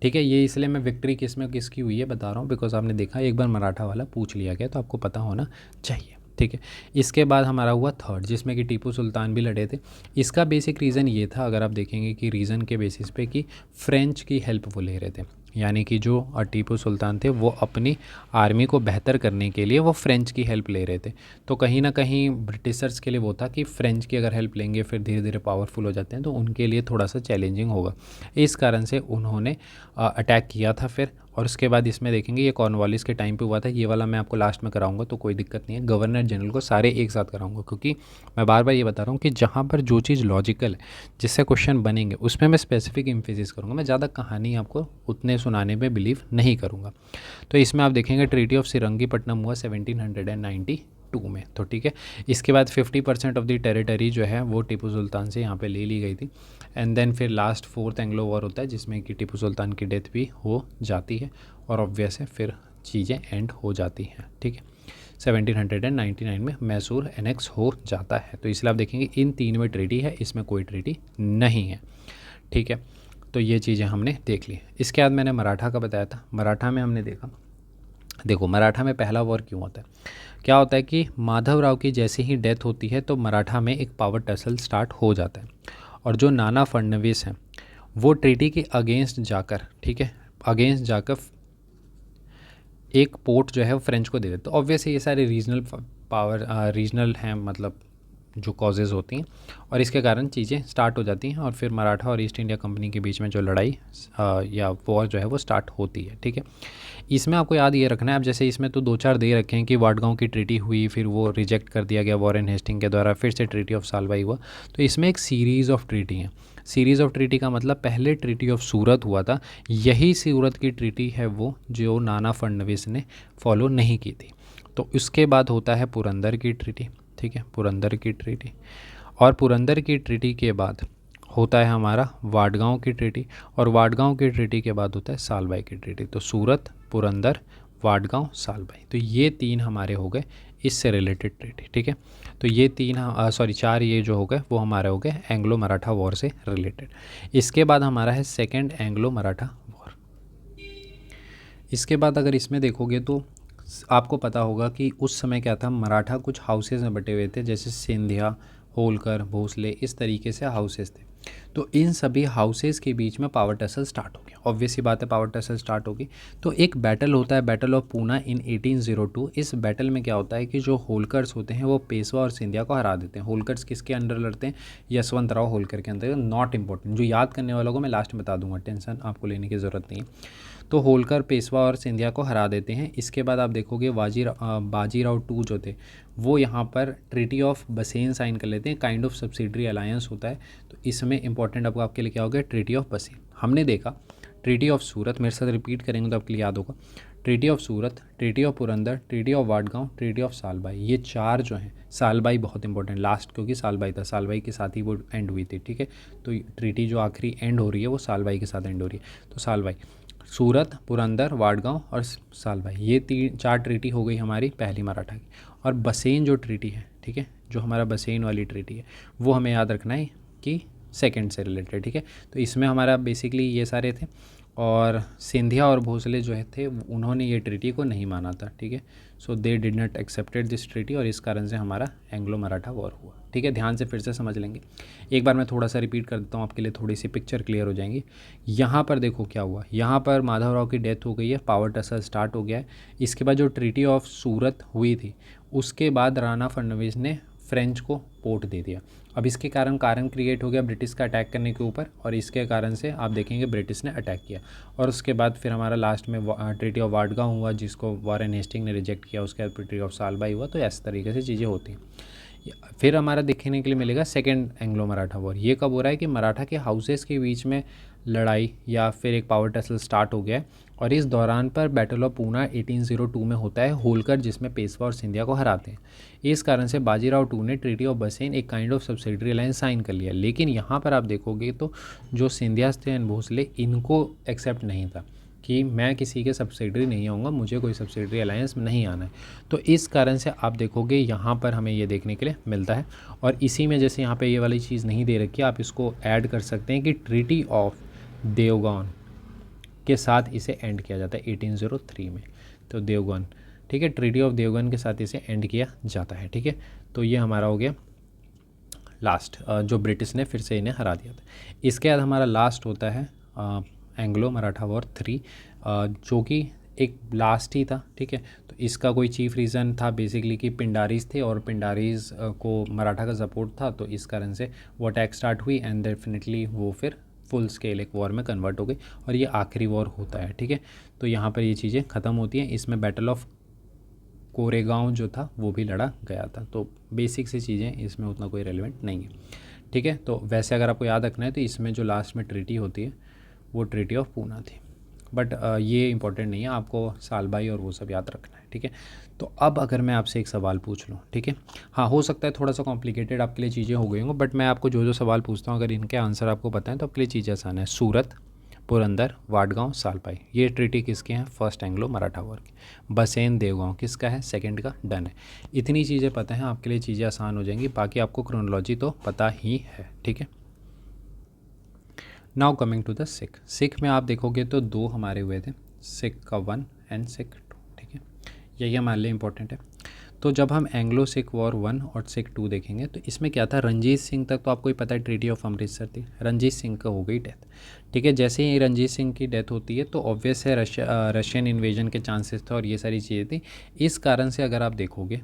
ठीक है। ये इसलिए मैं विक्ट्री किस में किसकी हुई है बता रहा हूँ, बिकॉज आपने देखा एक बार मराठा वाला पूछ लिया गया, तो आपको पता होना चाहिए, ठीक है। इसके बाद हमारा हुआ थर्ड, जिसमें कि टीपू सुल्तान भी लड़े थे। इसका बेसिक रीज़न ये था, अगर आप देखेंगे कि रीज़न के बेसिस पे कि फ्रेंच की हेल्प वो ले रहे थे, यानी कि जो टीपू सुल्तान थे वो अपनी आर्मी को बेहतर करने के लिए वो फ्रेंच की हेल्प ले रहे थे। तो कहीं ना कहीं ब्रिटिशर्स के लिए वो था कि फ्रेंच की अगर हेल्प लेंगे फिर धीरे धीरे पावरफुल हो जाते हैं, तो उनके लिए थोड़ा सा चैलेंजिंग होगा, इस कारण से उन्होंने अटैक किया था फिर। और उसके बाद इसमें देखेंगे ये कॉर्नवालिस के टाइम पे हुआ था, ये वाला मैं आपको लास्ट में कराऊंगा तो कोई दिक्कत नहीं है, गवर्नर जनरल को सारे एक साथ कराऊंगा, क्योंकि मैं बार बार ये बता रहा हूँ कि जहाँ पर जो चीज़ लॉजिकल है जिससे क्वेश्चन बनेंगे उसमें मैं स्पेसिफिक एम्फेसिस करूँगा, मैं ज़्यादा कहानी आपको उतने सुनाने में बिलीव नहीं करूँगा। तो इसमें आप देखेंगे ट्रीटी ऑफ सिरंगीपट्टनम हुआ 1792 में, तो ठीक है। इसके बाद 50% ऑफ द टेरिटरी जो है वो टीपू सुल्तान से यहाँ पे ले ली गई थी। एंड देन फिर लास्ट फोर्थ एंग्लो वॉर होता है, जिसमें कि टीपू सुल्तान की डेथ भी हो जाती है, और ऑब्वियस है फिर चीज़ें एंड हो जाती हैं, ठीक है। 1799 में मैसूर एनेक्स हो जाता है, तो इसलिए आप देखेंगे इन 3 में ट्रीटी है, इसमें कोई ट्रीटी नहीं है, ठीक है। तो ये चीज़ें हमने देख ली। इसके बाद मैंने मराठा का बताया था, मराठा में हमने देखा, देखो मराठा में पहला वॉर क्यों होता है, क्या होता है कि माधवराव की जैसे ही डेथ होती है तो मराठा में एक पावर टसल स्टार्ट हो जाता है, और जो नाना फडणवीस हैं वो ट्रीटी के अगेंस्ट जाकर, ठीक है, अगेंस्ट जाकर एक पोर्ट जो है वो फ्रेंच को दे देते। तो ऑब्वियसली ये सारे रीजनल पावर रीजनल हैं, मतलब जो कॉजेज़ होती हैं, और इसके कारण चीज़ें स्टार्ट हो जाती हैं, और फिर मराठा और ईस्ट इंडिया कंपनी के बीच में जो लड़ाई या वॉर जो है वो स्टार्ट होती है, ठीक है। इसमें आपको याद ये रखना है, अब जैसे इसमें तो 2-4 दे रखे हैं कि वाडगांव की ट्रीटी हुई, फिर वो रिजेक्ट कर दिया गया वॉरेन हेस्टिंग के द्वारा, फिर से ट्रीटी ऑफ सालवाई हुआ, तो इसमें एक सीरीज़ ऑफ ट्रीटी हैं। सीरीज़ ऑफ ट्रीटी का मतलब पहले ट्रीटी ऑफ सूरत हुआ था, यही सूरत की ट्रीटी है वो जो नाना फडणवीस ने फॉलो नहीं की थी। तो उसके बाद होता है पुरंदर की ट्रीटी, ठीक है, पुरंदर की ट्रीटी, और पुरंदर की ट्रीटी के बाद होता है हमारा वाडगांव की ट्रीटी, और वाडगांव की ट्रीटी के बाद होता है सालबाई की ट्रीटी। तो सूरत, पुरंदर, वाडगांव, सालबाई, तो ये 3 हमारे हो गए इससे रिलेटेड ट्रीटी, ठीक है। तो ये 4 ये जो हो गए वो हमारे हो गए एंग्लो मराठा वॉर से रिलेटेड। इसके बाद हमारा है सेकेंड एंग्लो मराठा वॉर। इसके बाद अगर इसमें देखोगे तो आपको पता होगा कि उस समय क्या था, मराठा कुछ हाउसेज में बटे हुए थे, जैसे सिंधिया, होलकर, भोसले, इस तरीके से हाउसेज थे। तो इन सभी हाउसेज के बीच में पावर टसल स्टार्ट हो गया, ऑब्वियस ही बात है पावर टसल स्टार्ट होगी। तो एक बैटल होता है, बैटल ऑफ पूना इन 1802। इस बैटल में क्या होता है कि जो होलकर्स होते हैं वो पेशवा और सिंधिया को हरा देते हैं। होलकर्स किसके अंडर लड़ते हैं, यशवंत राव होलकर के अंदर, नॉट इंपॉर्टेंट, जो याद करने वालों को मैं लास्ट में बता दूंगा, टेंशन आपको लेने की ज़रूरत नहीं है। तो होलकर, पेशवा और सिंधिया को हरा देते हैं। इसके बाद आप देखोगे बाजीराव टू जो थे वो यहाँ पर ट्रीटी ऑफ बसेन साइन कर लेते हैं, काइंड ऑफ सब्सिडरी अलायंस होता है। तो इसमें इंपॉर्टेंट आपके लिए क्या हो गया, ट्रीटी ऑफ बसेन। हमने देखा ट्रीटी ऑफ सूरत, मेरे साथ रिपीट करेंगे तो आपके लिए याद होगा, treaty of Surat, treaty of Purandar, treaty of Wadgaon, treaty of Salbai, ये 4 जो हैं, सालबाई बहुत इंपॉर्टेंट लास्ट, क्योंकि सालबाई था, सालबाई के साथ ही वो एंड हुई थी, ठीक है। तो ट्रीटी जो आखिरी एंड हो रही है वो सालबाई के साथ एंड हो रही है। तो सालबाई, सूरत, पुरंदर, वाडगांव और सालबाई, ये 4 ट्रीटी हो गई हमारी पहली मराठा की। और बसेन जो ट्रीटी है, ठीक है, जो हमारा बसेन वाली ट्रीटी है वो हमें याद रखना है कि सेकंड से रिलेटेड, ठीक है। तो इसमें हमारा बेसिकली ये सारे थे, और सिंधिया और भोसले जो थे उन्होंने ये ट्रीटी को नहीं माना था, ठीक है। So they did not accepted this treaty, और इस कारण से हमारा एंग्लो मराठा वॉर हुआ, ठीक है। ध्यान से फिर से समझ लेंगे, एक बार मैं थोड़ा सा रिपीट कर देता हूँ आपके लिए, थोड़ी सी पिक्चर क्लियर हो जाएंगी। यहाँ पर देखो क्या हुआ, यहाँ पर माधवराव की डेथ हो गई है, पावर टसल स्टार्ट हो गया है। इसके बाद जो ट्रीटी ऑफ सूरत हुई थी उसके बाद राणा फडणवीस ने फ्रेंच को पोर्ट दे दिया। अब इसके कारण क्रिएट हो गया ब्रिटिश का अटैक करने के ऊपर, और इसके कारण से आप देखेंगे ब्रिटिश ने अटैक किया। और उसके बाद फिर हमारा लास्ट में ट्रीटी ऑफ वाडगांव हुआ, जिसको वॉरेन हेस्टिंग ने रिजेक्ट किया। उसके बाद ट्रीटी ऑफ सालबाई हुआ। तो इस तरीके से चीज़ें होती हैं। फिर हमारा देखने के लिए मिलेगा सेकेंड एंग्लो मराठा वॉर। ये कब हो रहा है कि मराठा के हाउसेस के बीच में लड़ाई या फिर एक पावर टसल स्टार्ट हो गया है। और इस दौरान पर बैटल ऑफ पूना 1802 में होता है होलकर, जिसमें पेशवा और सिंधिया को हराते हैं। इस कारण से बाजीराव टू ने ट्रीटी ऑफ बसेन एक kind of subsidiary alliance sign कर लिया। लेकिन यहाँ पर आप देखोगे तो जो सिंधिया थे एंड भोसले, इनको एक्सेप्ट नहीं था कि मैं किसी के सब्सिडरी नहीं आऊँगा, मुझे कोई सब्सिडरी अलायंस नहीं आना है। तो इस कारण से आप देखोगे यहाँ पर हमें ये देखने के लिए मिलता है। और इसी में जैसे यहाँ पे ये वाली चीज़ नहीं दे रखी, आप इसको ऐड कर सकते हैं कि ट्रीटी ऑफ देवगन के साथ इसे एंड किया जाता है 1803 में। तो देवगन, ठीक है, ट्रीटी ऑफ देवगन के साथ इसे एंड किया जाता है। ठीक है, तो ये हमारा हो गया लास्ट, जो ब्रिटिश ने फिर से इन्हें हरा दिया था। इसके बाद हमारा लास्ट होता है एंग्लो मराठा वॉर 3, जो कि एक लास्ट ही था। ठीक है, तो इसका कोई चीफ रीज़न था बेसिकली कि पिंडारीज थे और पिंडारीज को मराठा का सपोर्ट था, तो इस कारण से वो अटैक स्टार्ट हुई एंड डेफिनेटली वो फिर फुल स्केल एक वॉर में कन्वर्ट हो गई और ये आखिरी वॉर होता है। ठीक है, तो यहाँ पर ये चीज़ें ख़त्म होती हैं। इसमें बैटल ऑफ कोरेगांव जो था वो भी लड़ा गया था। तो बेसिक सी चीज़ें, इसमें उतना कोई रेलिवेंट नहीं है। ठीक है, तो वैसे अगर आपको याद रखना है तो इसमें जो लास्ट में ट्रीटी होती है वो ट्रीटी ऑफ पूना थी, बट ये इंपॉर्टेंट नहीं है, आपको सालबाई और वो सब याद रखना है। ठीक है, तो अब अगर मैं आपसे एक सवाल पूछ लूँ, ठीक है, हाँ हो सकता है थोड़ा सा कॉम्प्लिकेटेड आपके लिए चीज़ें हो गई होंगी, बट मैं आपको जो जो सवाल पूछता हूँ अगर इनके आंसर आपको पता है तो आपके लिए चीज़ें आसान है। सूरत, पुरंदर, वाडगांव, सालबाई, ये ट्रीटी किसके हैं? फर्स्ट एंग्लो मराठा वॉर के। बसेन देवगांव किसका है? सेकंड का डन है। इतनी चीज़ें पता हैं, आपके लिए चीज़ें आसान हो जाएंगी। बाकी आपको क्रोनोलॉजी तो पता ही है। ठीक है, now coming to the Sikh. Sikh में आप देखोगे तो दो हमारे हुए थे, सिख का 1 एंड सिख 2। ठीक है, यही हमारे लिए इंपॉर्टेंट है। तो जब हम एंग्लो सिख वॉर 1 और सिख 2 देखेंगे तो इसमें क्या था, रणजीत सिंह तक तो आपको ही पता है ट्रीटी ऑफ अमृतसर थी, रणजीत सिंह का हो गई डेथ। ठीक है, जैसे ही रणजीत सिंह की डेथ होती है तो ऑब्वियस है रशियन इन्वेजन के चांसेस थे और ये सारी चीज़ें थी। इस कारण से अगर आप देखोगे,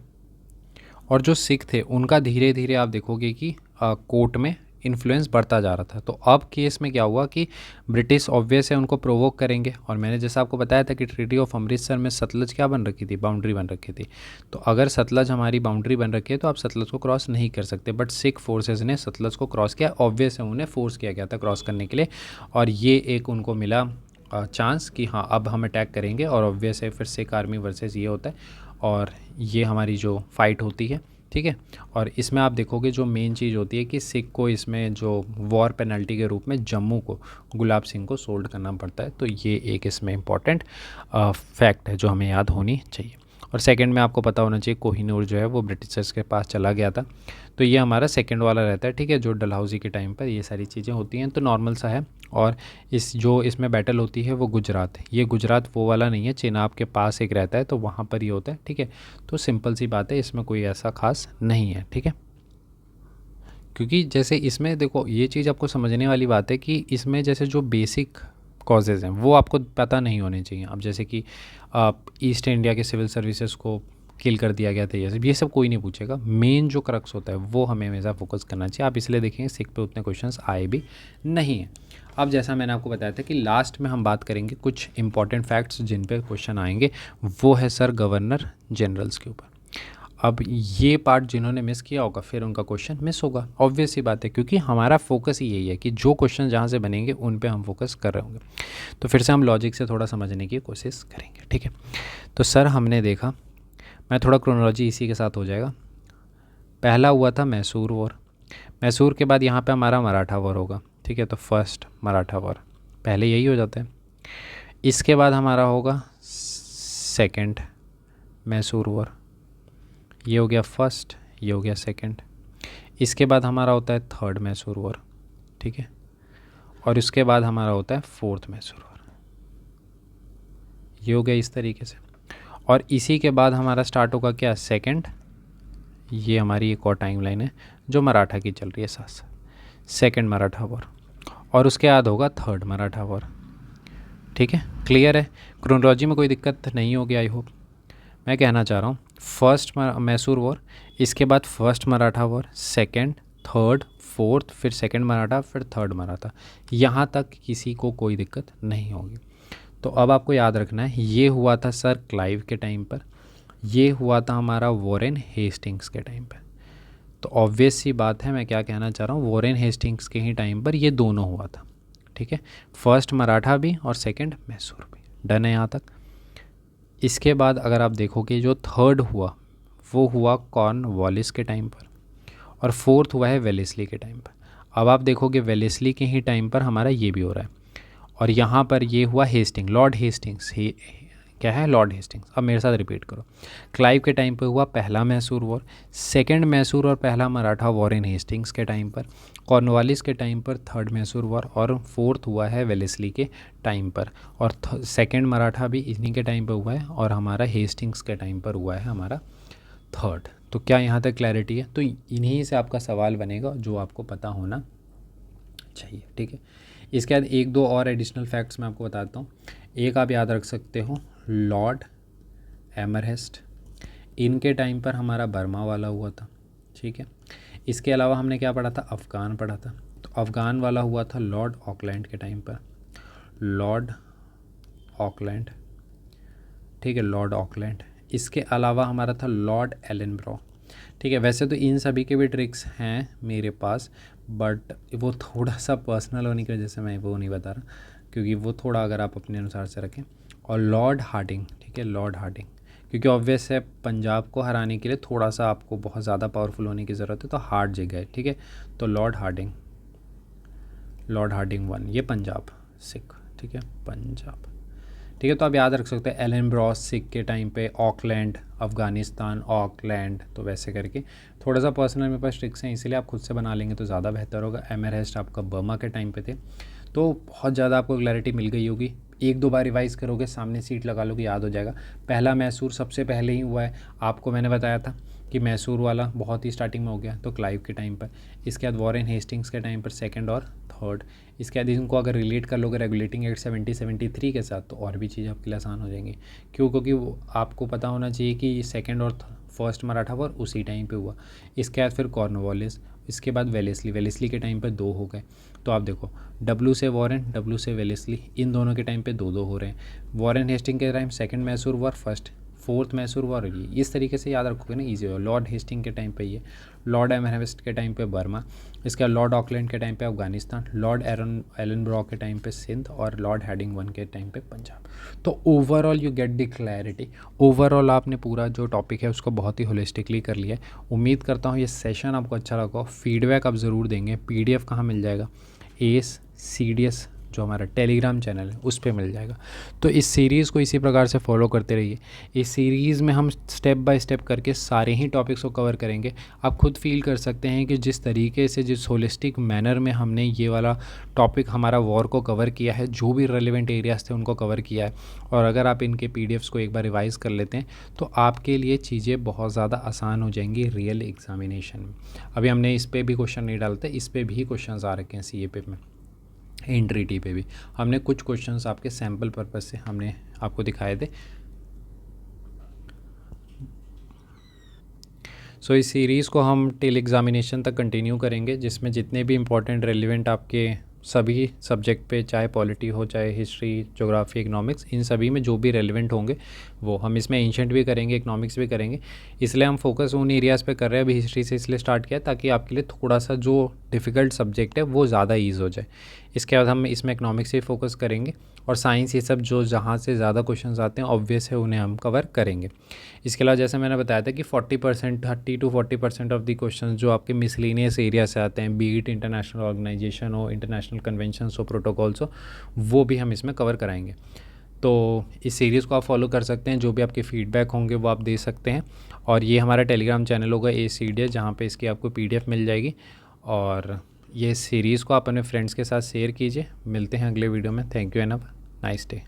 और जो सिख थे उनका धीरे धीरे आप देखोगे कि कोर्ट में इन्फ्लुएंस बढ़ता जा रहा था। तो अब केस में क्या हुआ कि ब्रिटिश ऑब्वियस है उनको प्रोवोक करेंगे, और मैंने जैसा आपको बताया था कि ट्रीटी ऑफ अमृतसर में सतलज क्या बन रखी थी, बाउंड्री बन रखी थी। तो अगर सतलज हमारी बाउंड्री बन रखी है तो आप सतलज को क्रॉस नहीं कर सकते, बट सिख फोर्सेज ने सतलज को क्रॉस किया। ऑब्वियस है उन्हें फोर्स किया गया था क्रॉस करने के लिए, और ये एक उनको मिला चांस कि हाँ अब हम अटैक करेंगे। और ऑब्वियस है फिर सिख आर्मी वर्सेस ये होता है और ये हमारी जो फाइट होती है। ठीक है, और इसमें आप देखोगे जो मेन चीज़ होती है कि सिख को इसमें जो वॉर पेनल्टी के रूप में जम्मू को गुलाब सिंह को सोल्ड करना पड़ता है। तो ये एक इसमें इम्पॉर्टेंट फैक्ट है जो हमें याद होनी चाहिए। और सेकंड में आपको पता होना चाहिए कोहिनूर जो है वो ब्रिटिशर्स के पास चला गया था। तो ये हमारा सेकंड वाला रहता है। ठीक है, जो डलहौजी के टाइम पर ये सारी चीज़ें होती हैं तो नॉर्मल सा है। और इसमें बैटल होती है वो गुजरात है, ये गुजरात वो वाला नहीं है, चेनाब के पास एक रहता है तो वहाँ पर ही होता है। ठीक है, तो सिंपल सी बात है, इसमें कोई ऐसा खास नहीं है। ठीक है, क्योंकि जैसे इसमें देखो ये चीज़ आपको समझने वाली बात है कि इसमें जैसे जो बेसिक कॉजेज़ हैं वो आपको पता नहीं होने चाहिए। अब जैसे कि ईस्ट इंडिया के सिविल सर्विसेज को किल कर दिया गया था, ये सब कोई नहीं पूछेगा। मेन जो क्रक्स होता है वो हमें हमेशा फोकस करना चाहिए। आप इसलिए देखेंगे सिख पे उतने क्वेश्चंस आए भी नहीं हैं। अब जैसा मैंने आपको बताया था कि लास्ट में हम बात करेंगे कुछ इंपॉर्टेंट फैक्ट्स जिन पे क्वेश्चन आएंगे, वो है सर गवर्नर जनरल्स के ऊपर। अब ये पार्ट जिन्होंने मिस किया होगा फिर उनका क्वेश्चन मिस होगा, ऑब्वियस सी बात है, क्योंकि हमारा फोकस ही यही है कि जो क्वेश्चन जहाँ से बनेंगे उन पे हम फोकस कर रहे होंगे। तो फिर से हम लॉजिक से थोड़ा समझने की कोशिश करेंगे। ठीक है, तो सर हमने देखा, मैं थोड़ा क्रोनोलॉजी इसी के साथ हो जाएगा। पहला हुआ था मैसूर वॉर, मैसूर के बाद यहाँ पे हमारा मराठा वॉर होगा। ठीक है, तो फर्स्ट मराठा वॉर पहले यही हो जाता है। इसके बाद हमारा होगा सेकंड मैसूर वॉर, ये हो गया फर्स्ट, ये हो गया सेकंड। इसके बाद हमारा होता है थर्ड मैसूर वॉर। ठीक है, और इसके बाद हमारा होता है फोर्थ मैसूर वॉर। ये हो गया इस तरीके से। और इसी के बाद हमारा स्टार्ट होगा क्या, सेकंड। ये हमारी एक और टाइम लाइन है जो मराठा की चल रही है साथ साथ, सेकंड मराठा वॉर। और उसके बाद होगा थर्ड मराठा वॉर। ठीक है, क्लियर है, क्रोनोलॉजी में कोई दिक्कत नहीं होगी आई होप। मैं कहना चाह रहा हूँ फर्स्ट मैसूर वॉर, इसके बाद first Maratha war, second, third, fourth, फिर सेकंड मराठा, फिर थर्ड मराठा, यहाँ तक किसी को कोई दिक्कत नहीं होगी। तो अब आपको याद रखना है ये हुआ था सर क्लाइव के टाइम पर, ये हुआ था हमारा वॉरेन हेस्टिंग्स के टाइम पर। तो ऑब्वियस सी बात है मैं क्या कहना चाह रहा हूँ, वॉरेन हेस्टिंग्स के ही टाइम पर ये दोनों हुआ था। ठीक है, फर्स्ट मराठा भी और सेकंड मैसूर भी। डन है यहाँ तक। इसके बाद अगर आप देखोगे जो थर्ड हुआ वो हुआ कॉर्नवालिस के टाइम पर, और फोर्थ हुआ है वेलेस्ली के टाइम पर। अब आप देखोगे वेलेस्ली के ही टाइम पर हमारा ये भी हो रहा है, और यहाँ पर ये हुआ हेस्टिंग, लॉर्ड हेस्टिंग्स। क्या है? Lord Hastings. अब मेरे साथ रिपीट करो। क्लाइव के टाइम पे हुआ पहला मैसूर वॉर, सेकंड मैसूर और पहला मराठा वॉर इन हेस्टिंग्स के टाइम पर, कॉर्नवालिस के टाइम पर थर्ड मैसूर वॉर, और फोर्थ हुआ है वेलेस्ली के टाइम पर, और सेकंड मराठा भी इन्हीं के टाइम पर हुआ है, और हमारा हेस्टिंग्स के टाइम पर हुआ है हमारा थर्ड। तो क्या यहाँ तक क्लैरिटी है? तो इन्हीं से आपका सवाल बनेगा जो आपको पता होना चाहिए, ठीक है। इसके बाद एक दो और एडिशनल फैक्ट्स मैं आपको बताता हूँ। एक आप याद रख सकते हो, लॉर्ड एमरहेस्ट, इनके टाइम पर हमारा बर्मा वाला हुआ था, ठीक है। इसके अलावा हमने क्या पढ़ा था? अफ़गान पढ़ा था। तो अफ़गान वाला हुआ था लॉर्ड ऑकलैंड के टाइम पर, लॉर्ड ऑकलैंड, ठीक है, लॉर्ड ऑकलैंड। इसके अलावा हमारा था लॉर्ड एलनब्रो, ठीक है। वैसे तो इन सभी के भी ट्रिक्स हैं मेरे पास, बट वो थोड़ा सा पर्सनल होने की वजह से मैं वो नहीं बता रहा, क्योंकि वो थोड़ा अगर आप अपने अनुसार से रखें। और लॉर्ड हार्डिंग, ठीक है, लॉर्ड हार्डिंग, क्योंकि ऑब्वियस है पंजाब को हराने के लिए थोड़ा सा आपको बहुत ज़्यादा पावरफुल होने की ज़रूरत है, तो हार्ड जगह है, ठीक है। तो लॉर्ड हार्डिंग, लॉर्ड हार्डिंग 1, ये पंजाब सिख, ठीक है, पंजाब, ठीक है। तो आप याद रख सकते हैं एलन ब्रॉस सिख के टाइम पे, ऑकलैंड अफ़गानिस्तान, ऑकलैंड, तो वैसे करके थोड़ा सा पर्सनल मेरे पास ट्रिक्स हैं, इसीलिए आप खुद से बना लेंगे तो ज़्यादा बेहतर होगा। एमरहेस्ट आपका बर्मा के टाइम पे थे, तो बहुत ज़्यादा आपको क्लैरिटी मिल गई होगी। एक दो बार रिवाइज़ करोगे, सामने सीट लगा लोगे, याद हो जाएगा। पहला मैसूर सबसे पहले ही हुआ है, आपको मैंने बताया था कि मैसूर वाला बहुत ही स्टार्टिंग में हो गया, तो क्लाइव के टाइम पर। इसके बाद वॉरेन हेस्टिंग्स के टाइम पर सेकंड और थर्ड। इसके बाद इनको अगर रिलेट कर लोगे रेगुलेटिंग एक्ट 70-73 के साथ, तो और भी चीज़ें आपके लिए आसान हो जाएंगी। क्यों? क्योंकि वो आपको पता होना चाहिए कि सेकंड और फर्स्ट मराठा वॉर उसी टाइम पे हुआ। इसके बाद फिर कॉर्नवालिस, इसके बाद वेलेस्ली के टाइम पे 2 हो गए। तो आप देखो, डब्ल्यू से वॉरेन, डब्ल्यू से वेलेस्ली, इन दोनों के टाइम पे 2-2 हो रहे हैं। वॉरेन हेस्टिंग के time second Mysore war, first, fourth Mysore war, ये इस तरीके से याद रखोगे ना, ईजी हो। लॉर्ड हेस्टिंग के टाइम पे ये, लॉर्ड एमरहेस्ट के टाइम पे बर्मा, इसके बाद लॉर्ड ऑकलैंड के टाइम पे अफगानिस्तान, लॉर्ड एलनब्रो के टाइम पे सिंध, और लॉर्ड हैडिंग 1 के टाइम पे पंजाब। तो overall you get the clarity. Overall आपने पूरा जो टॉपिक है उसको बहुत ही होलिस्टिकली कर लिया है। उम्मीद करता हूँ ये सेशन आपको अच्छा लगा। फीडबैक आप ज़रूर देंगे। PDF कहाँ मिल जाएगा? ACE CDS जो हमारा टेलीग्राम चैनल है उस पे मिल जाएगा। तो इस सीरीज़ को इसी प्रकार से फॉलो करते रहिए। इस सीरीज़ में हम स्टेप बाय स्टेप करके सारे ही टॉपिक्स को कवर करेंगे। आप खुद फील कर सकते हैं कि जिस तरीके से, जिस होलिस्टिक मैनर में हमने ये वाला टॉपिक हमारा वॉर को कवर किया है, जो भी रेलिवेंट एरियाज़ थे उनको कवर किया है, और अगर आप इनके PDFs को एक बार रिवाइज़ कर लेते हैं तो आपके लिए चीज़ें बहुत ज़्यादा आसान हो जाएंगी रियल एग्जामिनेशन में। अभी हमने इस पर भी क्वेश्चन नहीं डालते, इस पर भी क्वेश्चन आ रखे हैं CAP में, एंट्री टी पे भी हमने कुछ क्वेश्चंस आपके सैम्पल पर्पस से हमने आपको दिखाए थे। सो इस सीरीज़ को हम टिल एग्ज़ामिनेशन तक कंटिन्यू करेंगे, जिसमें जितने भी इंपॉर्टेंट रेलिवेंट आपके सभी सब्जेक्ट पे, चाहे पॉलिटी हो, चाहे हिस्ट्री, ज्योग्राफी, इकोनॉमिक्स, इन सभी में जो भी रेलिवेंट होंगे वो हम इसमें एंशेंट भी करेंगे, इकोनॉमिक्स भी करेंगे। इसलिए हम फोकस उन एरियाज़ पे कर रहे हैं। अभी हिस्ट्री से इसलिए स्टार्ट किया ताकि आपके लिए थोड़ा सा जो डिफ़िकल्ट सब्जेक्ट है वो ज़्यादा ईज़ हो जाए। इसके बाद हम इसमें इकोनॉमिक्स से फोकस करेंगे, और साइंस, ये सब जो जहाँ से ज़्यादा क्वेश्चंस आते हैं ऑब्वियस है उन्हें हम कवर करेंगे। इसके अलावा जैसे मैंने बताया था कि 40%, 30 to 40% ऑफ द क्वेश्चन जो आपके मिसलेनियस एरिया से आते हैं, बीट इंटरनेशनल ऑर्गेनाइजेशन हो, इंटरनेशनल कन्वेंशंस हो, प्रोटोकॉल्स हो, वो भी हम इसमें कवर कराएंगे। तो इस सीरीज़ को आप फॉलो कर सकते हैं। जो भी आपके फीडबैक होंगे वो आप दे सकते हैं। और ये हमारा टेलीग्राम चैनल होगा ACE CDS, जहाँ पे इसकी आपको PDF मिल जाएगी। और ये सीरीज़ को आप अपने फ्रेंड्स के साथ शेयर कीजिए। मिलते हैं अगले वीडियो में। Thank you and have a nice day.